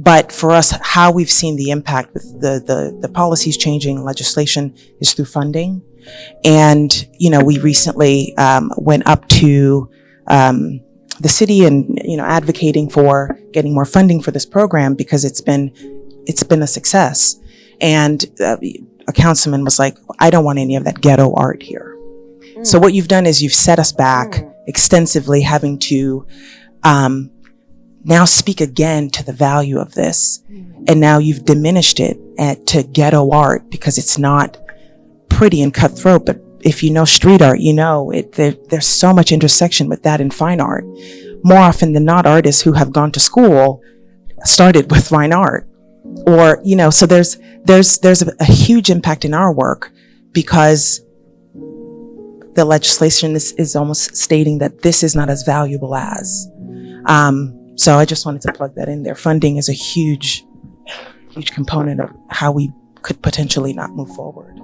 But for us, how we've seen the impact with the policies changing, legislation, is through funding. And, we recently went up to the city and, advocating for getting more funding for this program because it's been a success. And a councilman was like, I don't want any of that ghetto art here. So what you've done is you've set us back extensively, having to now speak again to the value of this. And now you've diminished it to ghetto art because it's not pretty and cutthroat. But if you know street art, there's so much intersection with that and fine art. More often than not, artists who have gone to school started with fine art. Or, so there's a huge impact in our work because the legislation is almost stating that this is not as valuable as. So I just wanted to plug that in there. Funding is a huge component of how we could potentially not move forward.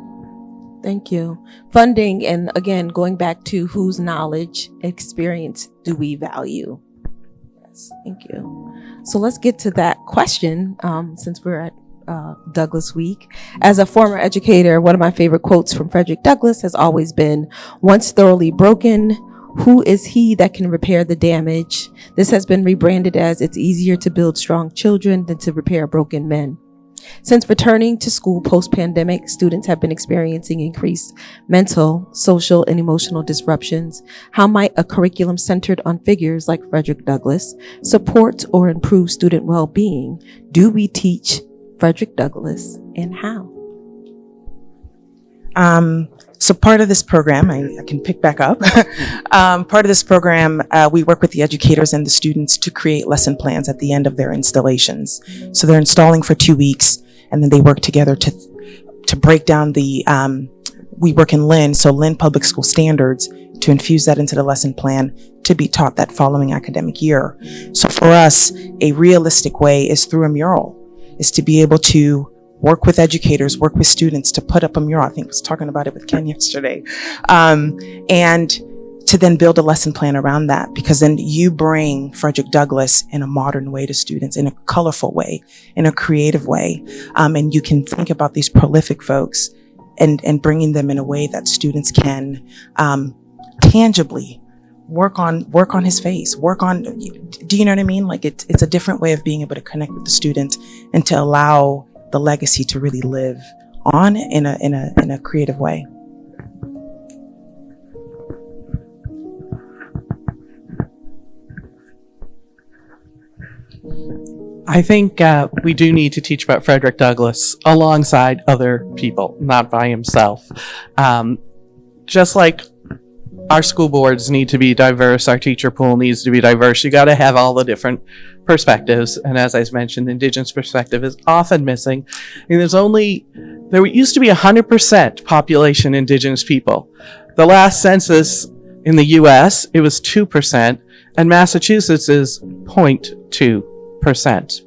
Thank you. Funding, and again, going back to whose knowledge, experience do we value? Yes, thank you. So let's get to that question, since we're at Douglass Week. As a former educator, one of my favorite quotes from Frederick Douglass has always been, "Once thoroughly broken, who is he that can repair the damage?" This has been rebranded as, "It's easier to build strong children than to repair broken men." Since returning to school post-pandemic, students have been experiencing increased mental, social, and emotional disruptions. How might a curriculum centered on figures like Frederick Douglass support or improve student well-being? Do we teach Frederick Douglass, and how? So part of this program, I can pick back up. Part of this program, we work with the educators and the students to create lesson plans at the end of their installations. So they're installing for 2 weeks, and then they work together to break down we work in Lynn, so Lynn Public School Standards, to infuse that into the lesson plan to be taught that following academic year. So for us, a realistic way is through a mural, is to be able to work with educators, work with students to put up a mural. I think I was talking about it with Ken yesterday. And to then build a lesson plan around that, because then you bring Frederick Douglass in a modern way to students, in a colorful way, in a creative way. And you can think about these prolific folks and bringing them in a way that students can tangibly work on his face, do you know what I mean? Like it's a different way of being able to connect with the student and to allow the legacy to really live on in a creative way. I think we do need to teach about Frederick Douglass alongside other people, not by himself. Just like our school boards need to be diverse, our teacher pool needs to be diverse. You got to have all the different perspectives. And as I mentioned, the Indigenous perspective is often missing. And there used to be 100% population Indigenous people. The last census in the US, it was 2%, and Massachusetts is 0.2%.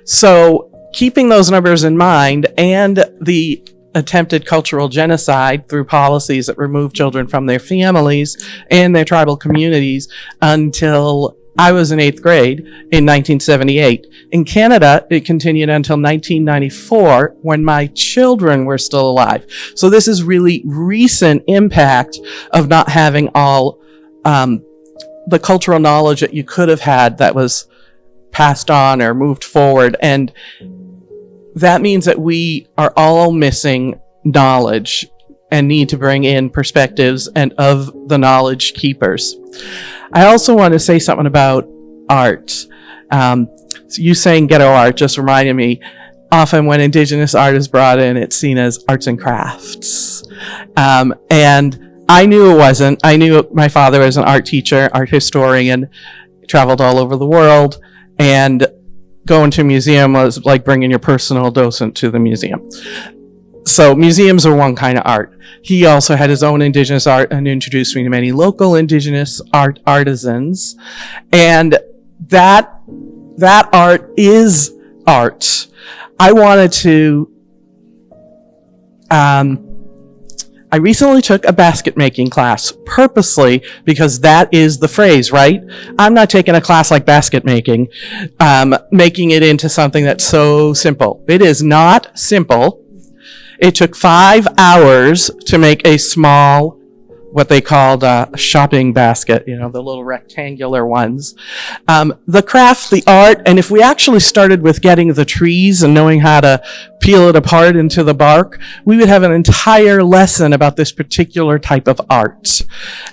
So keeping those numbers in mind, and the attempted cultural genocide through policies that remove children from their families and their tribal communities until I was in 8th grade in 1978. In Canada, it continued until 1994 when my children were still alive. So this is really recent impact of not having all the cultural knowledge that you could have had that was passed on or moved forward. And that means that we are all missing knowledge and need to bring in perspectives and of the knowledge keepers. I also want to say something about art. You saying ghetto art just reminded me, often when indigenous art is brought in, it's seen as arts and crafts. And I knew it wasn't. I knew my father was an art teacher, art historian, traveled all over the world, and going to a museum was like bringing your personal docent to the museum. So museums are one kind of art. He also had his own indigenous art and introduced me to many local indigenous artisans. And that art is art. I wanted to, I recently took a basket making class purposely because that is the phrase, right? I'm not taking a class like basket making it into something that's so simple. It is not simple. It took 5 hours to make a small, what they called a shopping basket, the little rectangular ones. The craft, the art, and if we actually started with getting the trees and knowing how to peel it apart into the bark, we would have an entire lesson about this particular type of art.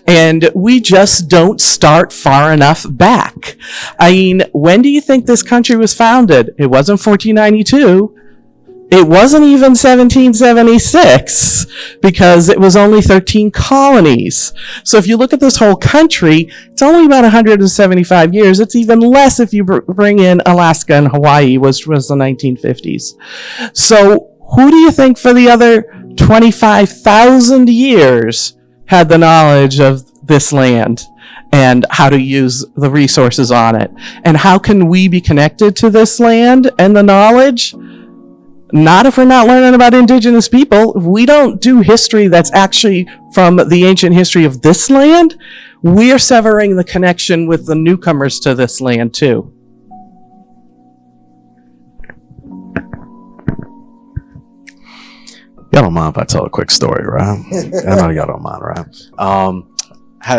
And we just don't start far enough back. I mean, when do you think this country was founded? It wasn't 1492. It wasn't even 1776 because it was only 13 colonies. So if you look at this whole country, it's only about 175 years. It's even less if you bring in Alaska and Hawaii, which was the 1950s. So who do you think for the other 25,000 years had the knowledge of this land and how to use the resources on it? And how can we be connected to this land and the knowledge? Not if we're not learning about indigenous people. If we don't do history that's actually from the ancient history of this land, we're severing the connection with the newcomers to this land too. Y'all don't mind if I tell a quick story, right? I know y'all don't mind, right?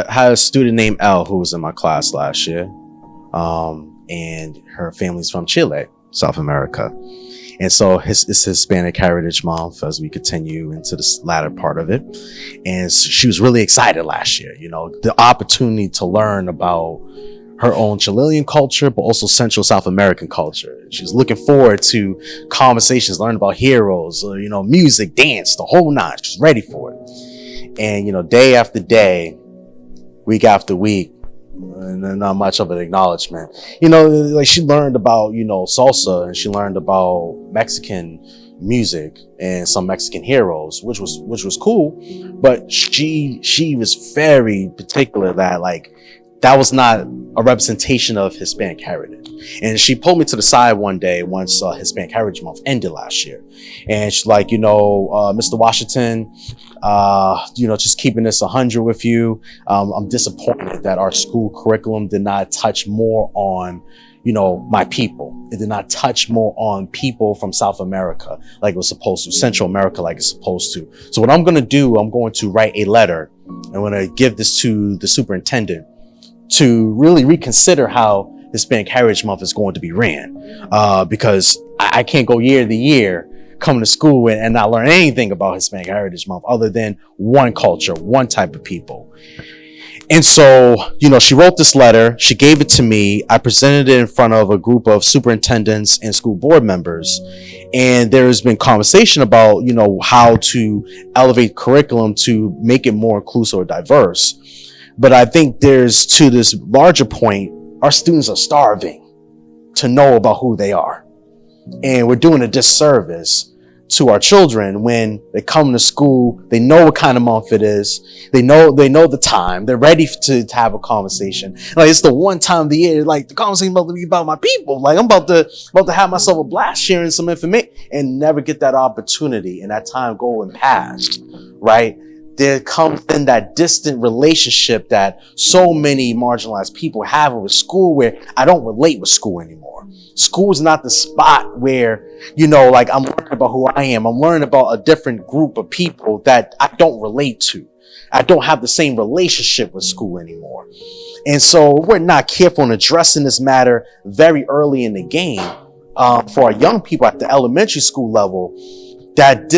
Had a student named Elle who was in my class last year, and her family's from Chile, South America. And so it's Hispanic Heritage Month as we continue into this latter part of it. And she was really excited last year, the opportunity to learn about her own Chilean culture, but also Central South American culture. She was looking forward to conversations, learning about heroes, music, dance, the whole nine. She was ready for it. And, day after day, week after week, and not much of an acknowledgement. Like she learned about, salsa, and she learned about Mexican music and some Mexican heroes, which was cool. But she was very particular that that was not a representation of Hispanic heritage. And she pulled me to the side one day once Hispanic Heritage Month ended last year. And she's like, Mr. Washington, just keeping this 100 with you. I'm disappointed that our school curriculum did not touch more on, my people. It did not touch more on people from South America like it was supposed to, Central America like it's supposed to. So what I'm going to do, I'm going to write a letter. I'm going to give this to the superintendent to really reconsider how Hispanic Heritage Month is going to be ran. Because I can't go year to year coming to school and not learn anything about Hispanic Heritage Month other than one culture, one type of people. And so, she wrote this letter, she gave it to me, I presented it in front of a group of superintendents and school board members. And there's been conversation about, how to elevate curriculum to make it more inclusive or diverse. But I think there's, to this larger point, our students are starving to know about who they are. And we're doing a disservice to our children when they come to school. They know what kind of month it is. They know the time. They're ready to have a conversation. It's the one time of the year, the conversation about to be about my people. I'm about to have myself a blast sharing some information and never get that opportunity and that time going past, right? There comes in that distant relationship that so many marginalized people have with school where I don't relate with school anymore. School is not the spot where, I'm learning about who I am. I'm learning about a different group of people that I don't relate to. I don't have the same relationship with school anymore. And so we're not careful in addressing this matter very early in the game. For our young people at the elementary school level, that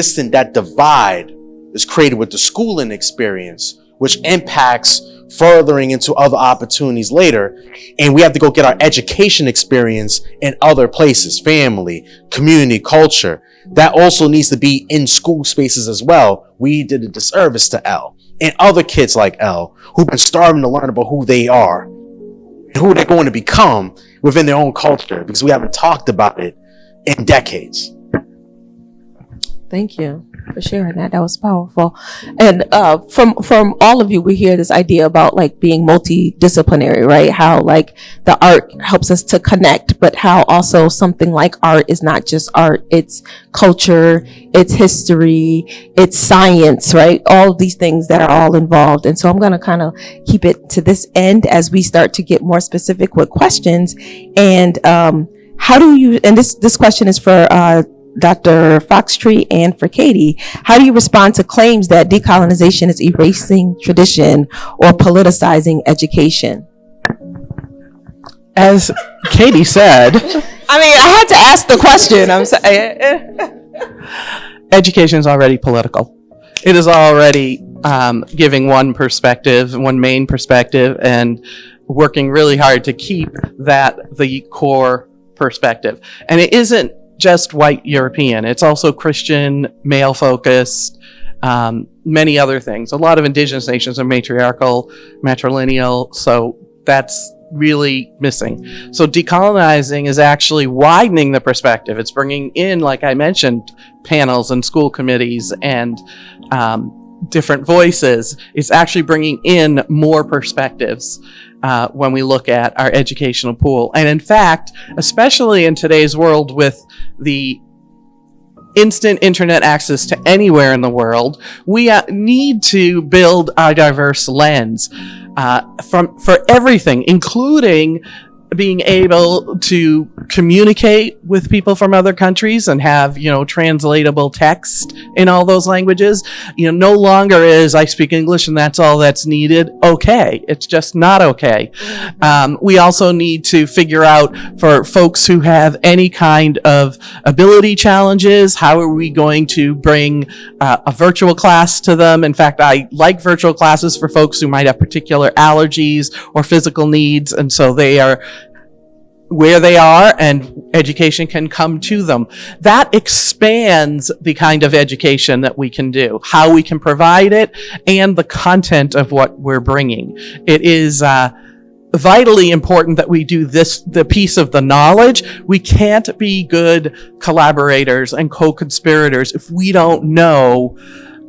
divide is created with the schooling experience which impacts furthering into other opportunities later. And we have to go get our education experience in other places, family, community, culture. That also needs to be in school spaces as well. We did a disservice to Elle and other kids like Elle who've been starving to learn about who they are and who they're going to become within their own culture, because we haven't talked about it in decades. Thank you for sharing that. That was powerful. And from all of you, we hear this idea about like being multidisciplinary, right? How like the art helps us to connect, but how also something like art is not just art. It's culture, it's history, it's science, right? All of these things that are all involved. And so I'm going to kind of keep it to this end as we start to get more specific with questions. And how do you, and this question is for Dr. Foxtree and for Katie, how do you respond to claims that decolonization is erasing tradition or politicizing education? As Katie said, I mean, I had to ask the question. I'm sorry. education is already political. It is already giving one perspective, one main perspective, and working really hard to keep that the core perspective. And it isn't just white European. It's also Christian, male-focused, many other things. A lot of indigenous nations are matriarchal, matrilineal, so that's really missing. So decolonizing is actually widening the perspective. It's bringing in, like I mentioned, panels and school committees and different voices. It's actually bringing in more perspectives when we look at our educational pool. And in fact, especially in today's world with the instant internet access to anywhere in the world, we need to build a diverse lens for everything, including being able to communicate with people from other countries and have, translatable text in all those languages. No longer is I speak English and that's all that's needed. Okay. It's just not okay. We also need to figure out for folks who have any kind of ability challenges, how are we going to bring a virtual class to them? In fact, I like virtual classes for folks who might have particular allergies or physical needs. And so they are where they are and education can come to them. That expands the kind of education that we can do, how we can provide it, and the content of what we're bringing. It is vitally important that we do the piece of the knowledge. We can't be good collaborators and co-conspirators if we don't know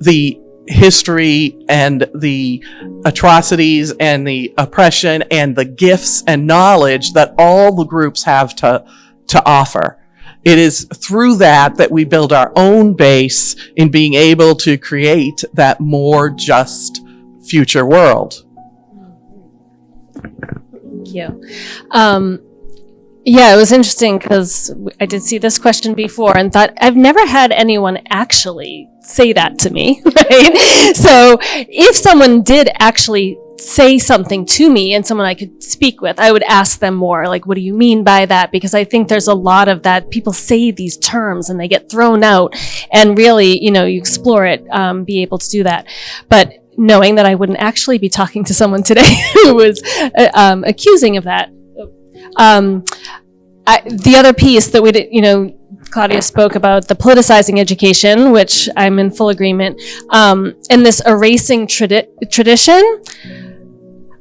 the history and the atrocities and the oppression and the gifts and knowledge that all the groups have to offer. It is through that we build our own base in being able to create that more just future world. Thank you. Yeah, it was interesting because I did see this question before and thought, I've never had anyone actually say that to me, right? So if someone did actually say something to me and someone I could speak with, I would ask them more, like, what do you mean by that? Because I think there's a lot of that. People say these terms and they get thrown out, and really, you explore it, be able to do that. But knowing that I wouldn't actually be talking to someone today who was accusing of that. The other piece that we did, Claudia spoke about the politicizing education, which I'm in full agreement, and this erasing tradition.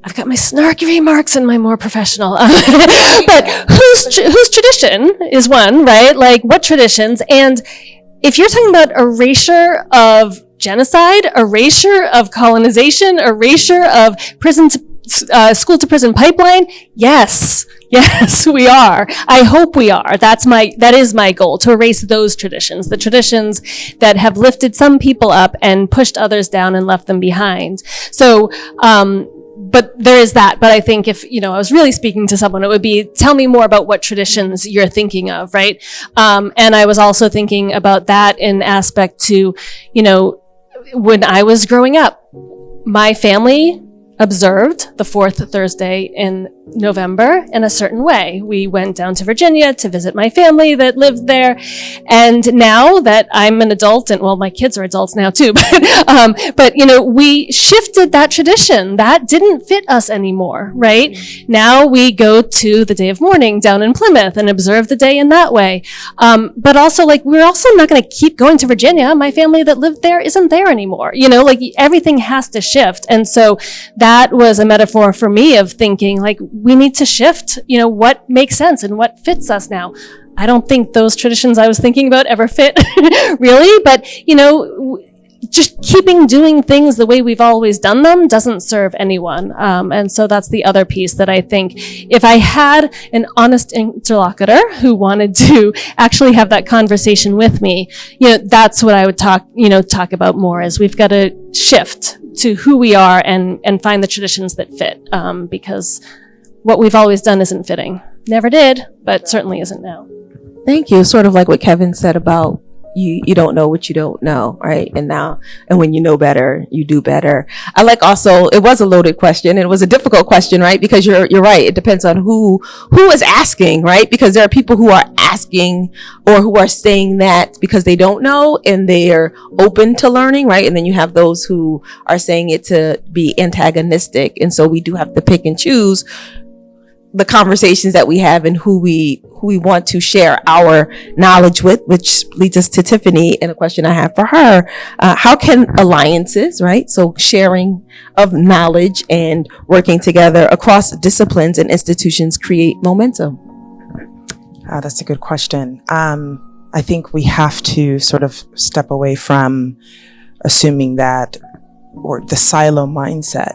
I've got my snarky remarks and my more professional, but whose tradition is one, right? Like what traditions? And if you're talking about erasure of genocide, erasure of colonization, erasure of prison school to prison pipeline, yes, we are. I hope we are. That is my goal, to erase those traditions, the traditions that have lifted some people up and pushed others down and left them behind. So, but there is that. But I think if, I was really speaking to someone, it would be, tell me more about what traditions you're thinking of, right? And I was also thinking about that in aspect to, when I was growing up, my family observed the fourth Thursday in November in a certain way. We went down to Virginia to visit my family that lived there. And now that I'm an adult, and well, my kids are adults now too, but we shifted that tradition. That didn't fit us anymore, right? Now we go to the Day of Mourning down in Plymouth and observe the day in that way. But also, we're also not going to keep going to Virginia. My family that lived there isn't there anymore. Everything has to shift. And so that was a metaphor for me of thinking, we need to shift, what makes sense and what fits us now. I don't think those traditions I was thinking about ever fit really, but just keeping doing things the way we've always done them doesn't serve anyone. And so that's the other piece that I think if I had an honest interlocutor who wanted to actually have that conversation with me, that's what I would talk about more, is we've got to shift to who we are and find the traditions that fit, because what we've always done isn't fitting. Never did, but certainly isn't now. Thank you. Sort of like what Kevin said about you don't know what you don't know, right? And when you know better, you do better. I like also, it was a loaded question. It was a difficult question, right? Because you're right. It depends on who is asking, right? Because there are people who are asking or who are saying that because they don't know and they're open to learning, right? And then you have those who are saying it to be antagonistic. And so we do have to pick and choose the conversations that we have and who we want to share our knowledge with, which leads us to Tiffany and a question I have for her. How can alliances, right? So sharing of knowledge and working together across disciplines and institutions create momentum? That's a good question. I think we have to sort of step away from assuming that, or the silo mindset.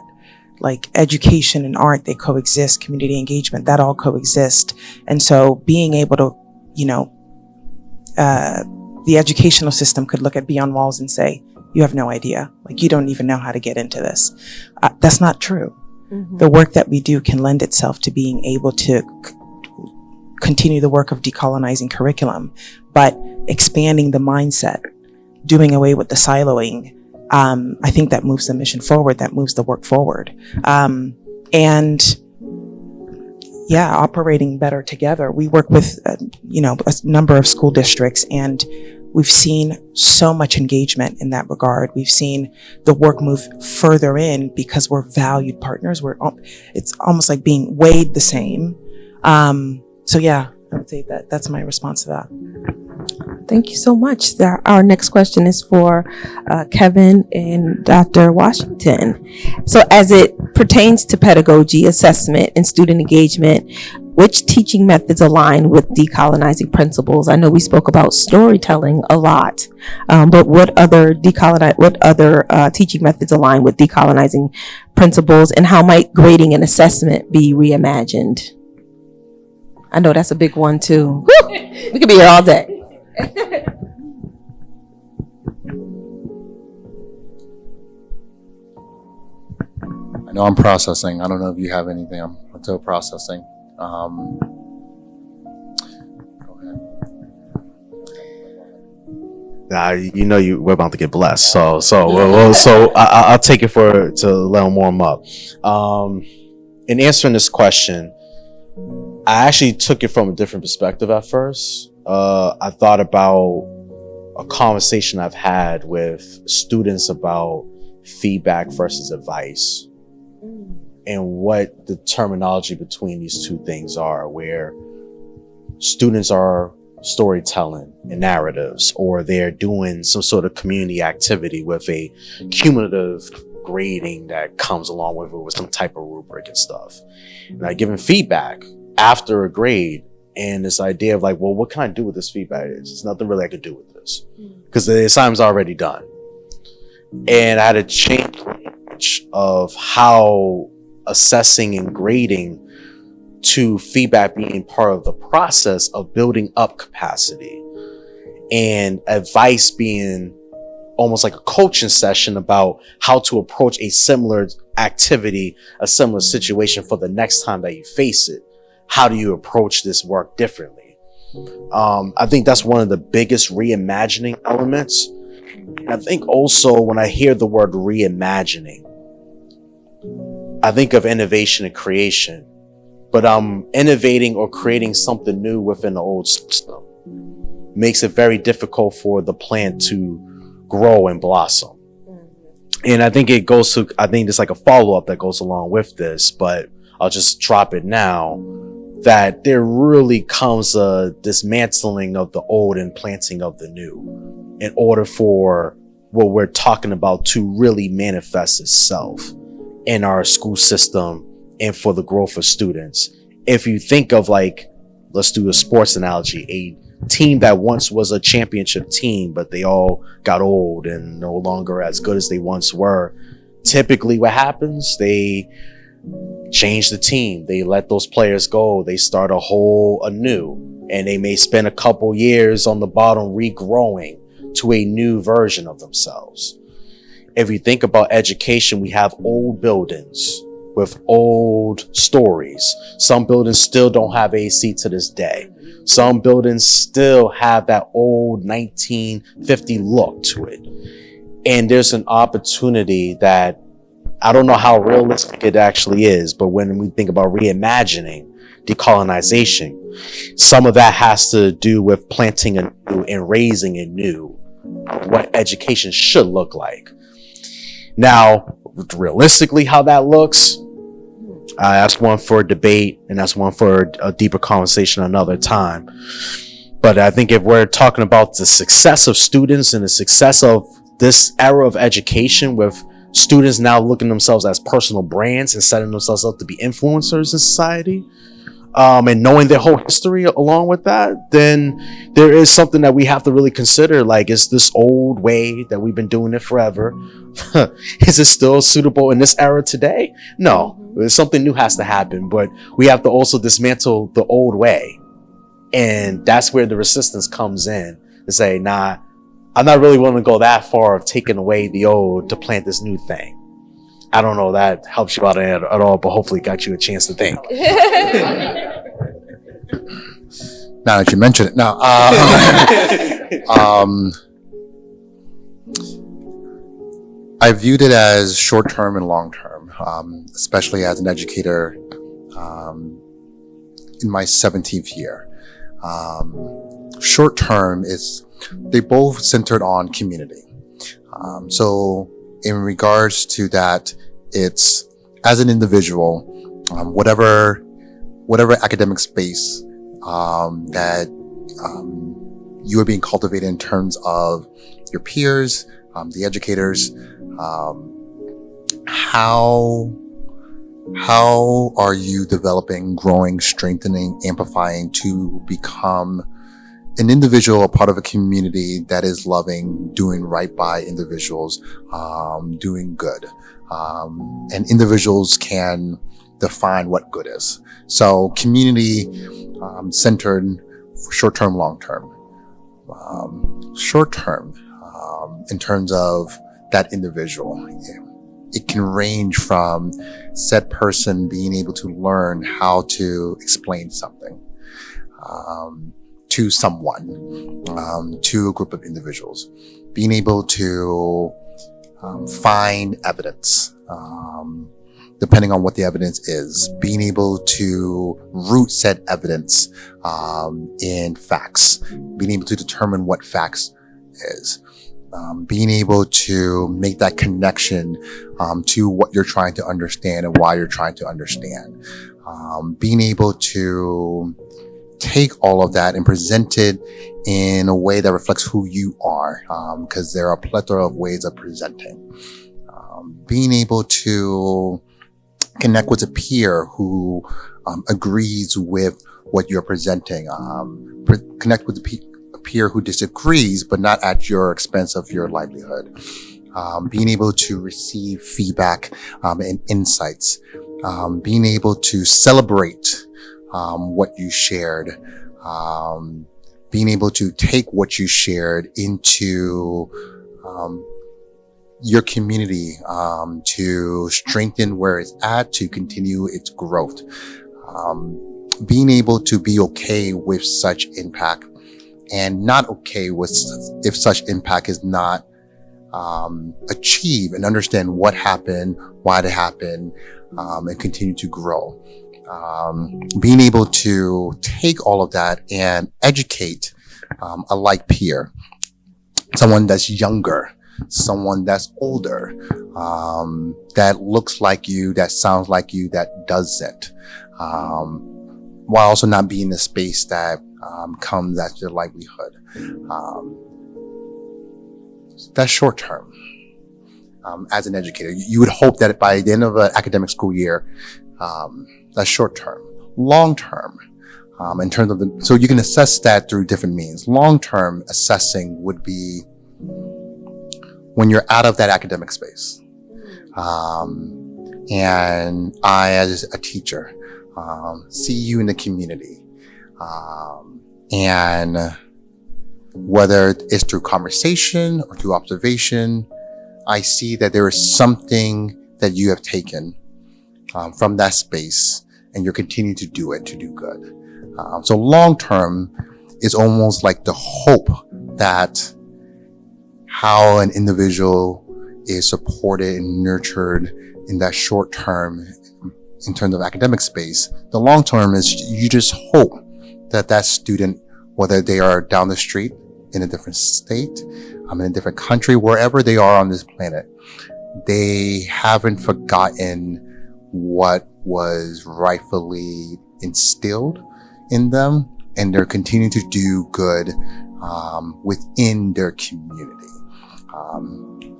Like education and art, they coexist, community engagement, that all coexist. And so being able to, the educational system could look at Beyond Walls and say, you have no idea. You don't even know how to get into this. That's not true. Mm-hmm. The work that we do can lend itself to being able to continue the work of decolonizing curriculum, but expanding the mindset, doing away with the siloing. I think that moves the mission forward, that moves the work forward. Operating better together. We work with, a number of school districts, and we've seen so much engagement in that regard. We've seen the work move further in because we're valued partners. It's almost like being weighed the same. I would say that's my response to that. Thank you so much. Our next question is for Kevin and Dr. Washington. So as it pertains to pedagogy, assessment, and student engagement, which teaching methods align with decolonizing principles? I know we spoke about storytelling a lot, but what other teaching methods align with decolonizing principles, and how might grading and assessment be reimagined? I know that's a big one too. Woo! We could be here all day. I know I'm processing. I don't know if you have anything. I'm still processing. Go ahead. We're about to get blessed. So I'll take it to let them warm up. In answering this question, I actually took it from a different perspective at first. I thought about a conversation I've had with students about feedback versus advice, and what the terminology between these two things are, where students are storytelling and narratives, or they're doing some sort of community activity with a cumulative grading that comes along with it, with some type of rubric and stuff. And I giving feedback after a grade, and this idea of what can I do with this feedback? There's nothing really I could do with this because the assignment's already done. And I had a change of how assessing and grading to feedback being part of the process of building up capacity, and advice being almost like a coaching session about how to approach a similar activity, a similar situation for the next time that you face it. How do you approach this work differently? I think that's one of the biggest reimagining elements. And I think also when I hear the word reimagining, I think of innovation and creation. but innovating or creating something new within the old system makes it very difficult for the plant to grow and blossom. And I think there's like a follow-up that goes along with this, but I'll just drop it now, that there really comes a dismantling of the old and planting of the new in order for what we're talking about to really manifest itself in our school system and for the growth of students. If you think of, like, let's do a sports analogy, a team that once was a championship team, but they all got old and no longer as good as they once were. Typically what happens, they change the team. They let those players go. They start anew, and they may spend a couple years on the bottom regrowing to a new version of themselves. If you think about education, we have old buildings with old stories. Some buildings still don't have AC to this day. Some buildings still have that old 1950 look to it. And there's an opportunity that I don't know how realistic it actually is, but when we think about reimagining decolonization, some of that has to do with planting anew and raising anew what education should look like. Now, realistically, how that looks, that's one for debate, and that's one for a deeper conversation another time. But I think if we're talking about the success of students and the success of this era of education, with students now looking themselves as personal brands and setting themselves up to be influencers in society, and knowing their whole history along with that, then there is something that we have to really consider. Like, is this old way that we've been doing it forever, is it still suitable in this era today? No, something new has to happen, but we have to also dismantle the old way. And that's where the resistance comes in, to say, nah, I'm not really willing to go that far of taking away the old to plant this new thing. I don't know if that helps you out at all, but hopefully got you a chance to think. Now that you mention it, now, I viewed it as short-term and long-term, especially as an educator in my 17th year. Short-term is, they both centered on community. So in regards to that, it's as an individual, whatever academic space that you are being cultivated in terms of your peers, the educators, how are you developing, growing, strengthening, amplifying to become an individual, a part of a community that is loving, doing right by individuals, doing good. And individuals can define what good is. So community centered for short-term, long-term. Short-term, in terms of that individual, it can range from said person being able to learn how to explain something to someone, to a group of individuals, being able to find evidence, depending on what the evidence is, being able to root said evidence in facts, being able to determine what facts is, being able to make that connection to what you're trying to understand and why you're trying to understand, being able to take all of that and present it in a way that reflects who you are, because there are a plethora of ways of presenting. Being able to connect with a peer who agrees with what you're presenting, connect with a peer who disagrees, but not at your expense of your livelihood. Being able to receive feedback and insights, being able to celebrate what you shared, being able to take what you shared into your community to strengthen where it's at, to continue its growth. Being able to be okay with such impact and not okay with if such impact is not achieved, and understand what happened, why it happened, and continue to grow. being able to take all of that and educate a like peer, someone that's younger, someone that's older, that looks like you, that sounds like you, that doesn't, while also not being in the space that comes at your livelihood. That's short term. As an educator, you would hope that by the end of an academic school year, that's short term. Long term, in terms of so you can assess that through different means. Long term assessing would be when you're out of that academic space. And I, as a teacher, see you in the community. And whether it's through conversation or through observation, I see that there is something that you have taken from that space, and you're continuing to do it to do good. So long term is almost like the hope that how an individual is supported and nurtured in that short term in terms of academic space. The long term is you just hope that that student, whether they are down the street in a different state, in a different country, wherever they are on this planet, they haven't forgotten what was rightfully instilled in them, and they're continuing to do good within their community.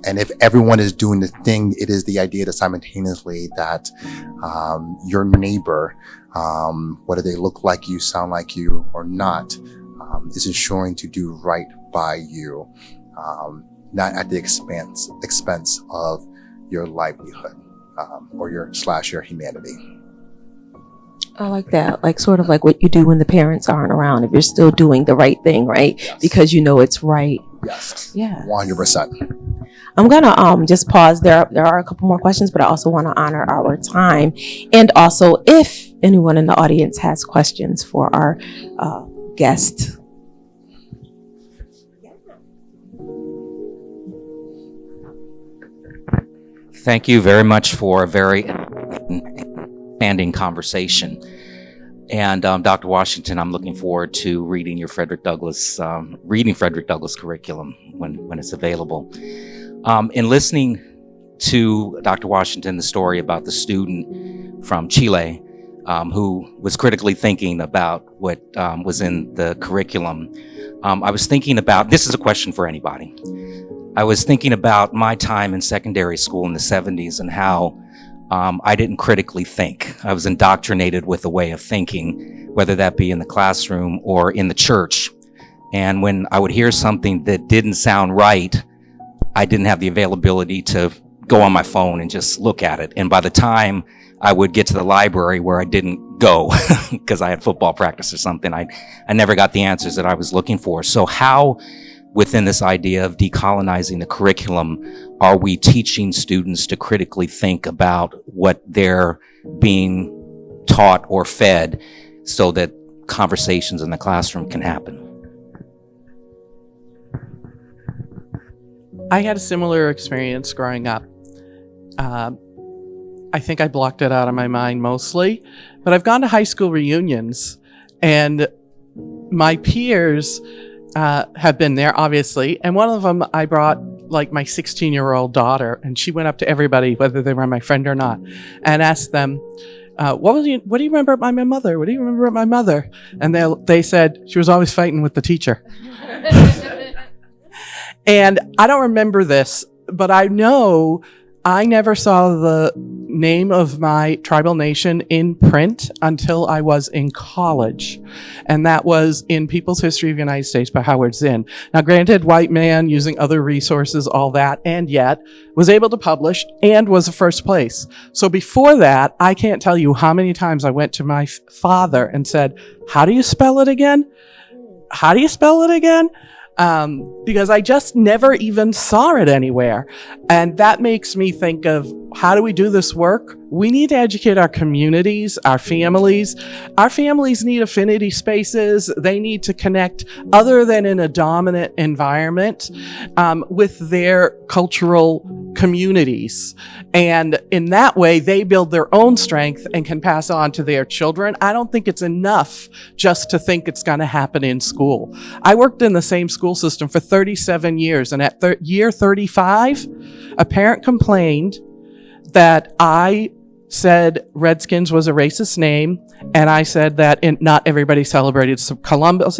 And if everyone is doing the thing, it is the idea that simultaneously that your neighbor, whether they look like you, sound like you, or not, is ensuring to do right by you, not at the expense of your livelihood or your humanity. I like that. Like sort of like what you do when the parents aren't around. If you're still doing the right thing, right? Yes. Because you know it's right. Yes. Yeah. 100%. I'm gonna just pause. There are a couple more questions, but I also want to honor our time, and also if anyone in the audience has questions for our guest. Thank you very much for a very expanding conversation. And Dr. Washington, I'm looking forward to reading your Frederick Douglass curriculum when it's available. In listening to Dr. Washington, the story about the student from Chile who was critically thinking about what was in the curriculum, I was thinking about, this is a question for anybody. I was thinking about my time in secondary school in the 70s and how I didn't critically think. I was indoctrinated with a way of thinking, whether that be in the classroom or in the church. And when I would hear something that didn't sound right, I didn't have the availability to go on my phone and just look at it. And by the time I would get to the library where I didn't go because I had football practice or something, I never got the answers that I was looking for. So how, within this idea of decolonizing the curriculum, are we teaching students to critically think about what they're being taught or fed so that conversations in the classroom can happen? I had a similar experience growing up. I think I blocked it out of my mind mostly, but I've gone to high school reunions and my peers have been there, obviously. And one of them, I brought like my 16-year-old daughter, and she went up to everybody, whether they were my friend or not, and asked them, what do you remember about my mother? What do you remember about my mother? And they said, she was always fighting with the teacher. And I don't remember this, but I know I never saw the name of my tribal nation in print until I was in college. And that was in People's History of the United States by Howard Zinn. Now, granted, white man using other resources, all that, and yet was able to publish and was the first place. So before that, I can't tell you how many times I went to my father and said, how do you spell it again? How do you spell it again? Because I just never even saw it anywhere. And that makes me think of, how do we do this work? We need to educate our communities, our families. Our families need affinity spaces. They need to connect other than in a dominant environment with their cultural communities. And in that way, they build their own strength and can pass on to their children. I don't think it's enough just to think it's going to happen in school. I worked in the same school system for 37 years, and at year 35, a parent complained that I said Redskins was a racist name, and I said that not everybody celebrated Columbus,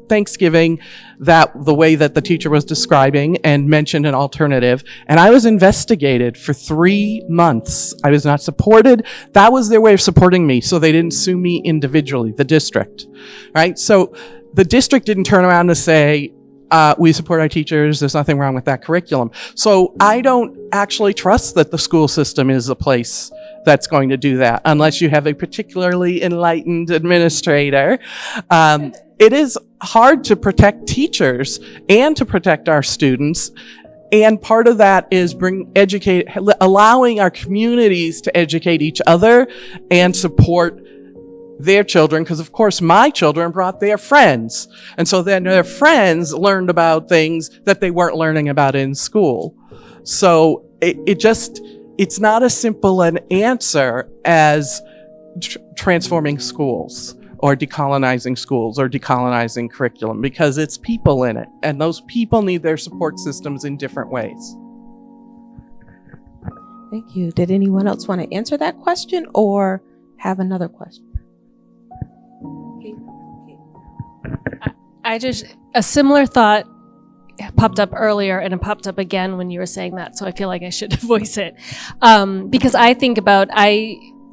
Thanksgiving, that the way that the teacher was describing, and mentioned an alternative. And I was investigated for 3 months. I was not supported. That was their way of supporting me, so they didn't sue me individually, the district, right? So the district didn't turn around and say, we support our teachers, there's nothing wrong with that curriculum. So I don't actually trust that the school system is a place that's going to do that, unless you have a particularly enlightened administrator. It is hard to protect teachers and to protect our students. And part of that is allowing our communities to educate each other and support their children, because of course my children brought their friends. And so then their friends learned about things that they weren't learning about in school. So it's not as simple an answer as transforming schools or decolonizing schools or decolonizing curriculum, because it's people in it, and those people need their support systems in different ways. Thank you. Did anyone else want to answer that question or have another question? A similar thought popped up earlier, and it popped up again when you were saying that, so I feel like I should voice it. Because I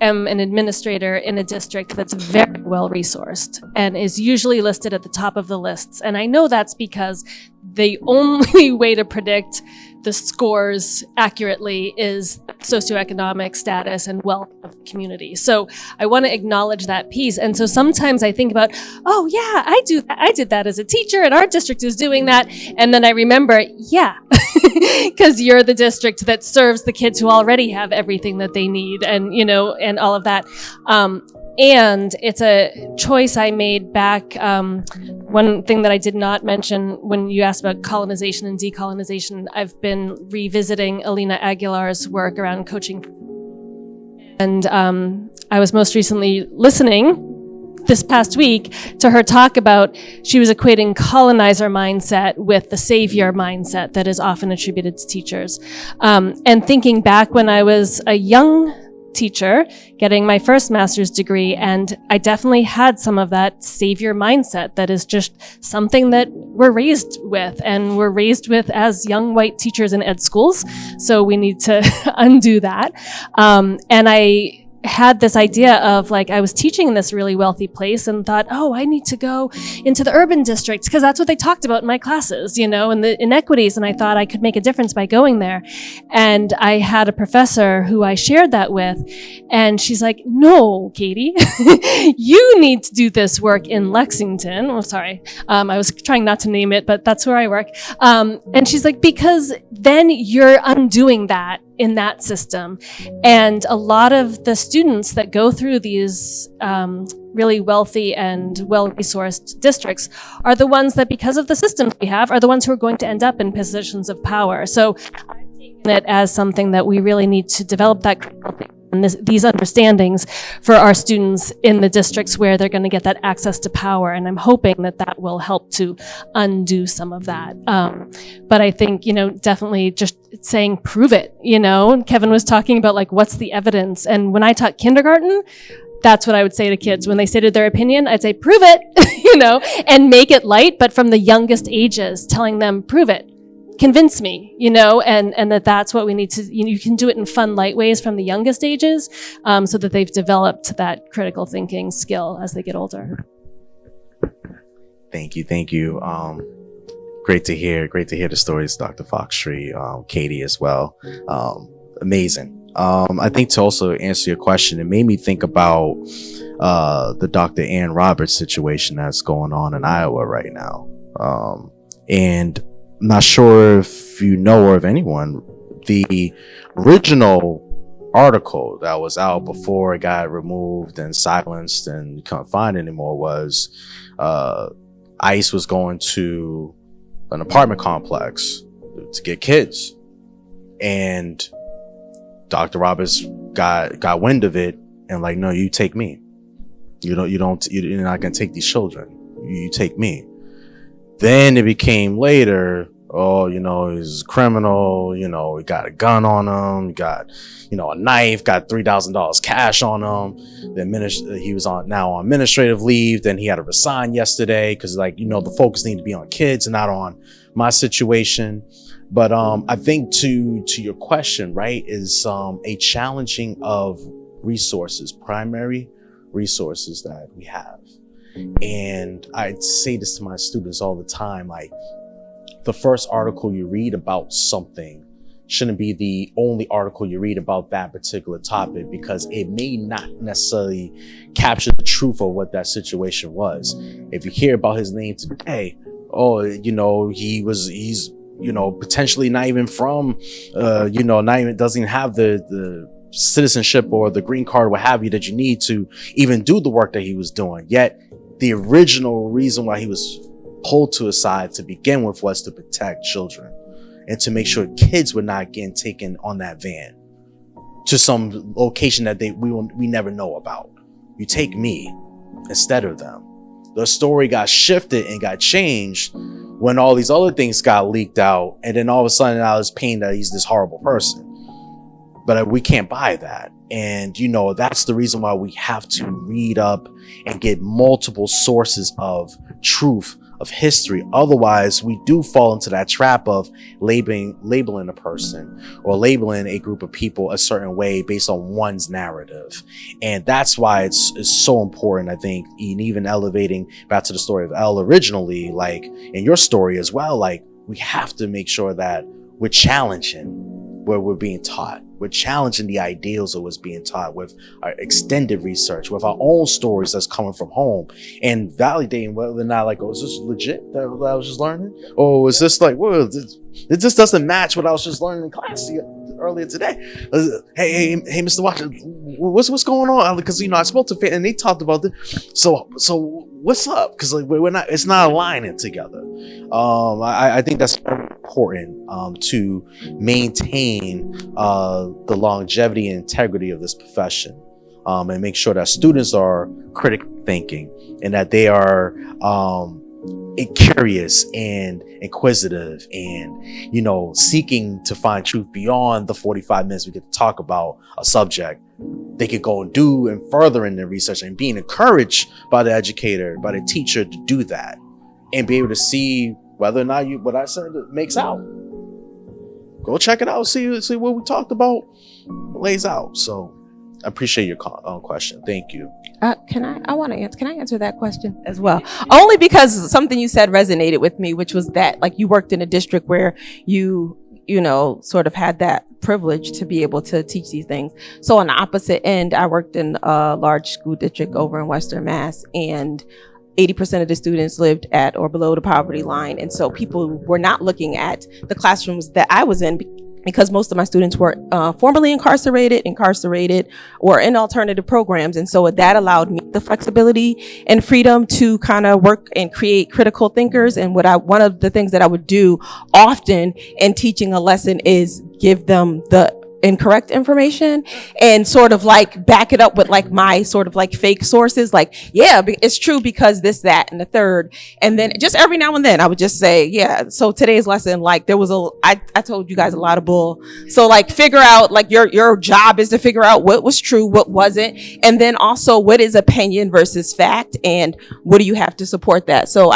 am an administrator in a district that's very well resourced and is usually listed at the top of the lists. And I know that's because the only way to predict the scores accurately is socioeconomic status and wealth of the community. So I want to acknowledge that piece. And so sometimes I think about, oh yeah, I did that as a teacher, and our district is doing that. And then I remember, yeah, because you're the district that serves the kids who already have everything that they need, and and all of that. And it's a choice I made back. One thing that I did not mention when you asked about colonization and decolonization, I've been revisiting Alina Aguilar's work around coaching. And I was most recently listening this past week to her talk about, she was equating colonizer mindset with the savior mindset that is often attributed to teachers. And thinking back when I was a young teacher getting my first master's degree, and I definitely had some of that savior mindset that is just something that we're raised with, and we're raised with as young white teachers in ed schools, so we need to undo that. And I had this idea of, like, I was teaching in this really wealthy place and thought, oh, I need to go into the urban districts because that's what they talked about in my classes, and the inequities. And I thought I could make a difference by going there. And I had a professor who I shared that with, and she's like, no, Katie, you need to do this work in Lexington. Oh, sorry. I was trying not to name it, but that's where I work. And she's like, because then you're undoing that in that system. And a lot of the students that go through these really wealthy and well-resourced districts are the ones that, because of the systems we have, are the ones who are going to end up in positions of power. So I've taken it as something that we really need to develop that critical thinking and these understandings for our students in the districts where they're going to get that access to power. And I'm hoping that that will help to undo some of that. But I think, definitely just saying, prove it, Kevin was talking about, like, what's the evidence? And when I taught kindergarten, that's what I would say to kids. When they stated their opinion, I'd say, prove it, and make it light, but from the youngest ages, telling them, prove it. Convince me, and that's what we need to, you can do it in fun, light ways from the youngest ages, so that they've developed that critical thinking skill as they get older. Thank you. Great to hear the stories, Dr. Foxtree, Katie as well. Amazing. I think to also answer your question, it made me think about the Dr. Ann Roberts situation that's going on in Iowa right now. And I'm not sure if you know or if anyone, the original article that was out before it got removed and silenced and you couldn't find anymore was ICE was going to an apartment complex to get kids. And Dr. Roberts got wind of it and like, no, you take me. You're not going to take these children. You take me. Then it became later, oh, he's a criminal, he got a gun on him, got, a knife, got $3,000 cash on him. He was now on administrative leave. Then he had to resign yesterday because the focus needed to be on kids and not on my situation. But I think to your question, right, is a challenging of resources, primary resources that we have. And I say this to my students all the time, like, the first article you read about something shouldn't be the only article you read about that particular topic, because it may not necessarily capture the truth of what that situation was. If you hear about his name today, he's potentially not even from, not even doesn't even have the citizenship or the green card, what have you, that you need to even do the work that he was doing. Yet the original reason why he was pulled to a side to begin with was to protect children and to make sure kids were not getting taken on that van to some location that we never know about. You take me instead of them. The story got shifted and got changed when all these other things got leaked out, and then all of a sudden I was painted that he's this horrible person. But we can't buy that. And, that's the reason why we have to read up and get multiple sources of truth, of history. Otherwise, we do fall into that trap of labeling a person or labeling a group of people a certain way based on one's narrative. And that's why it's so important, I think, even elevating back to the story of Elle originally, like in your story as well, like we have to make sure that we're challenging where we're being taught. We're challenging the ideals of what's being taught with our extended research, with our own stories that's coming from home, and validating whether or not, like, oh, is this legit that I was just learning? Or is this like, well, it just doesn't match what I was just learning in class earlier today. Hey, Mr. Washington, what's going on? Because, I spoke to and they talked about this. So what's up? Because it's not aligning together. I think that's important to maintain the longevity and integrity of this profession, and make sure that students are critical thinking and that they are curious and inquisitive and seeking to find truth beyond the 45 minutes we get to talk about a subject. They could go and do and further in their research, and being encouraged by the educator, by the teacher, to do that and be able to see whether or not what I said makes out. Go check it out, see what we talked about lays out. So I appreciate your question. Thank you. Can I answer that question as well? Only because something you said resonated with me, which was that, like, you worked in a district where you sort of had that privilege to be able to teach these things. So on the opposite end, I worked in a large school district over in Western Mass, and 80% of the students lived at or below the poverty line. And so people were not looking at the classrooms that I was in, because most of my students were formerly incarcerated, or in alternative programs. And so that allowed me the flexibility and freedom to kind of work and create critical thinkers. And one of the things that I would do often in teaching a lesson is give them the incorrect information and sort of like back it up with like my sort of like fake sources, like, yeah, it's true because this, that, and the third. And then just every now and then I would just say, yeah, so today's lesson, like there was I told you guys a lot of bull. So like figure out, like your job is to figure out what was true, what wasn't. And then also what is opinion versus fact, and what do you have to support that? So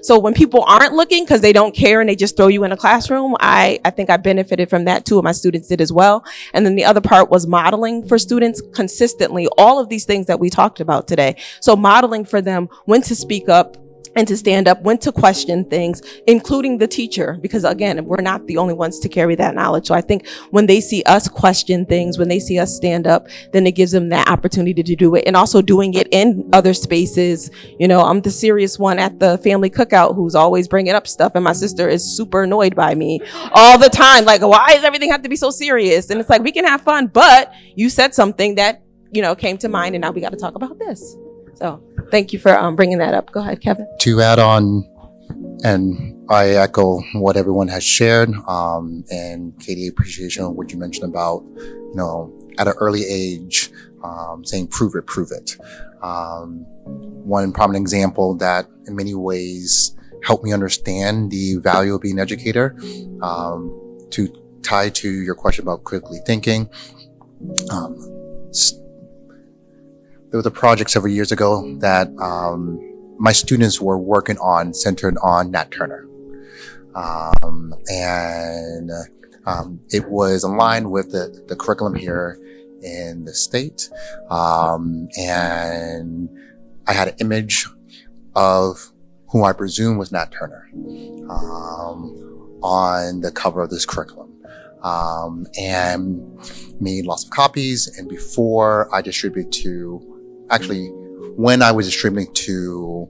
so when people aren't looking because they don't care and they just throw you in a classroom, I think I benefited from that too, and my students did as well. And then the other part was modeling for students consistently all of these things that we talked about today. So modeling for them when to speak up and to stand up, when to question things, including the teacher, because again, we're not the only ones to carry that knowledge. So I think when they see us question things, when they see us stand up, then it gives them that opportunity to do it, and also doing it in other spaces. I'm the serious one at the family cookout who's always bringing up stuff, and my sister is super annoyed by me all the time. Like, why does everything have to be so serious? And it's like, we can have fun, but you said something that, came to mind, and now we got to talk about this. So thank you for bringing that up. Go ahead, Kevin. To add on And I echo what everyone has shared, and Katie, appreciation of what you mentioned about, at an early age, saying prove it. One prominent example that in many ways helped me understand the value of being an educator, to tie to your question about critically thinking. There was a project several years ago that my students were working on, centered on Nat Turner. It was aligned with the curriculum here in the state. And I had an image of who I presume was Nat Turner on the cover of this curriculum. And made lots of copies. And before I distributed when I was distributing to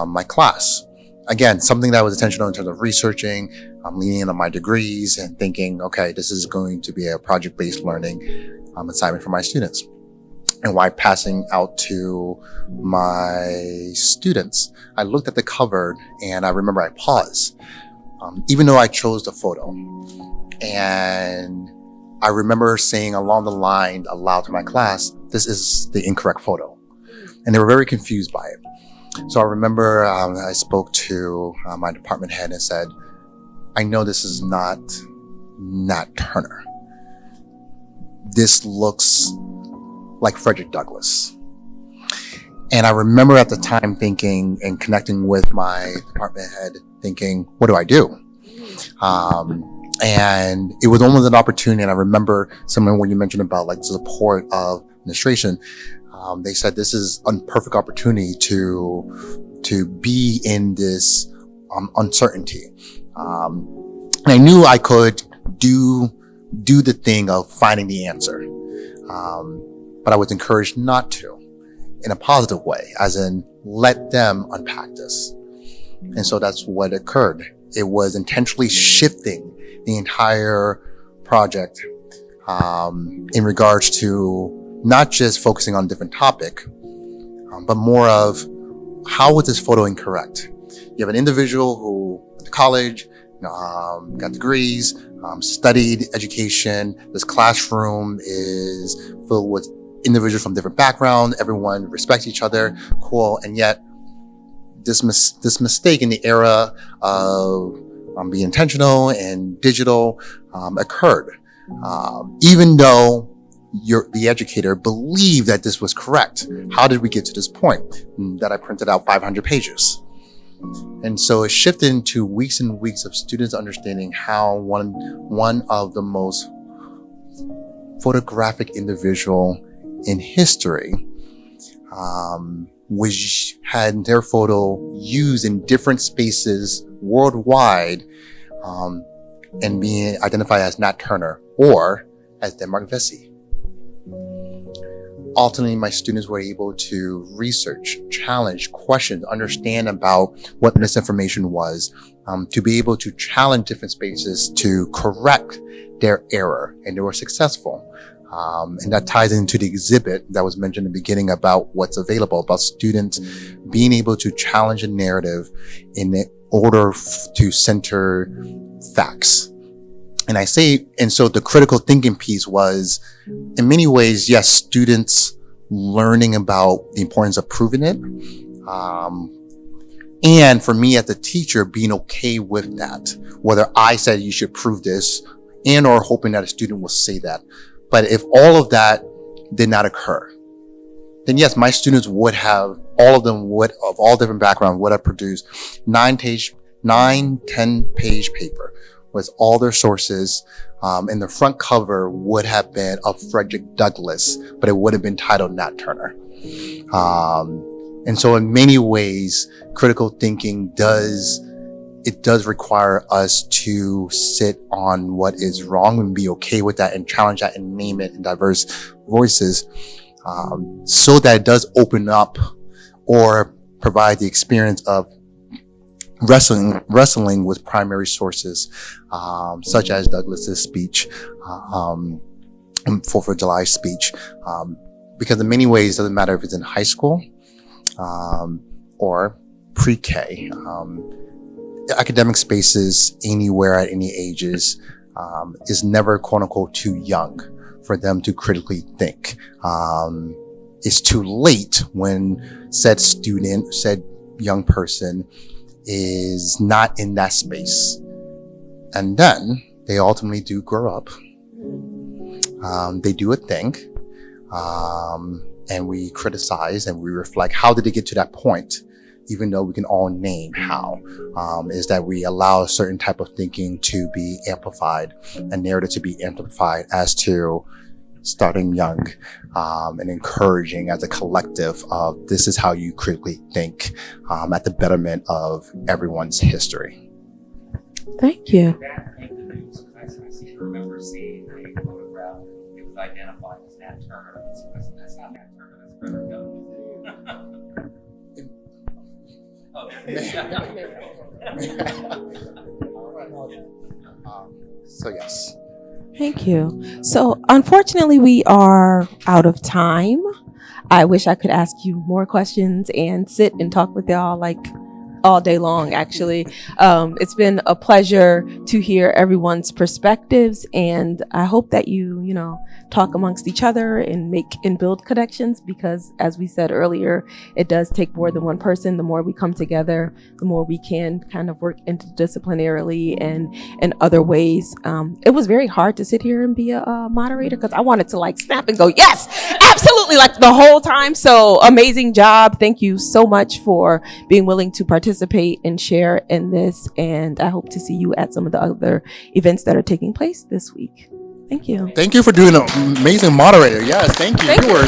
my class, again, something that I was intentional in terms of researching, leaning in on my degrees and thinking, okay, this is going to be a project-based learning assignment for my students. And while passing out to my students, I looked at the cover and I remember I paused, even though I chose the photo. And I remember saying along the line aloud to my class, this is the incorrect photo. And they were very confused by it. So I remember I spoke to my department head and said, I know this is not Nat Turner. This looks like Frederick Douglass. And I remember at the time thinking and connecting with my department head thinking, what do I do? And it was almost an opportunity. And I remember something when you mentioned about like the support of administration, they said this is a perfect opportunity to be in this uncertainty. And I knew I could do the thing of finding the answer. But I was encouraged not to, in a positive way, as in let them unpack this. And so that's what occurred. It was intentionally shifting the entire project in regards to not just focusing on a different topic, but more of how was this photo incorrect? You have an individual who went to college, got degrees, studied education. This classroom is filled with individuals from different backgrounds. Everyone respects each other, cool. And yet this mistake in the era of being intentional and digital occurred. Even though the educator believed that this was correct. How did we get to this point? That I printed out 500 pages. And so it shifted into weeks and weeks of students understanding how one of the most photographic individual in history, which had their photo used in different spaces worldwide, and being identified as Nat Turner or as Denmark Vesey. Ultimately, my students were able to research, challenge, question, understand about what misinformation was, to be able to challenge different spaces to correct their error, and they were successful. And that ties into the exhibit that was mentioned in the beginning about what's available, about students being able to challenge a narrative in order to center facts. And so the critical thinking piece was, in many ways, yes, students learning about the importance of proving it. And for me as the teacher, being okay with that, whether I said you should prove this and or hoping that a student will say that. But if all of that did not occur, then yes, my students would have, all of them would, of all different backgrounds, would have produced 10-page paper with all their sources, and the front cover would have been of Frederick Douglass, but it would have been titled Nat Turner. And so in many ways, critical thinking does require us to sit on what is wrong and be okay with that and challenge that and name it in diverse voices, so that it does open up or provide the experience of wrestling with primary sources, such as Douglass's speech, 4th of July speech, because in many ways, it doesn't matter if it's in high school, or pre-K. academic spaces anywhere at any ages is never quote unquote too young for them to critically think. It's too late when said student, said young person is not in that space. And then they ultimately do grow up. They do a thing. And we criticize and we reflect, how did they get to that point? Even though we can all name how, is that we allow a certain type of thinking to be amplified, a narrative to be amplified as to starting young, and encouraging as a collective of this is how you critically think, at the betterment of everyone's history. Thank you. I remember seeing a photograph. It was identified as Nat Turner. That's not Nat Turner. That's Frederick Douglass. So yes. Thank you. So unfortunately, we are out of time. I wish I could ask you more questions and sit and talk with y'all like all day long, actually. It's been a pleasure to hear everyone's perspectives, and I hope that you talk amongst each other and make and build connections, because as we said earlier, it does take more than one person. The more we come together, the more we can kind of work interdisciplinarily and in other ways. It was very hard to sit here and be a moderator because I wanted to like snap and go, yes, absolutely, like the whole time. So amazing job. Thank you so much for being willing to participate and share in this. And I hope to see you at some of the other events that are taking place this week. Thank you. Thank you for doing an amazing moderator. Yes, thank you. Thank You were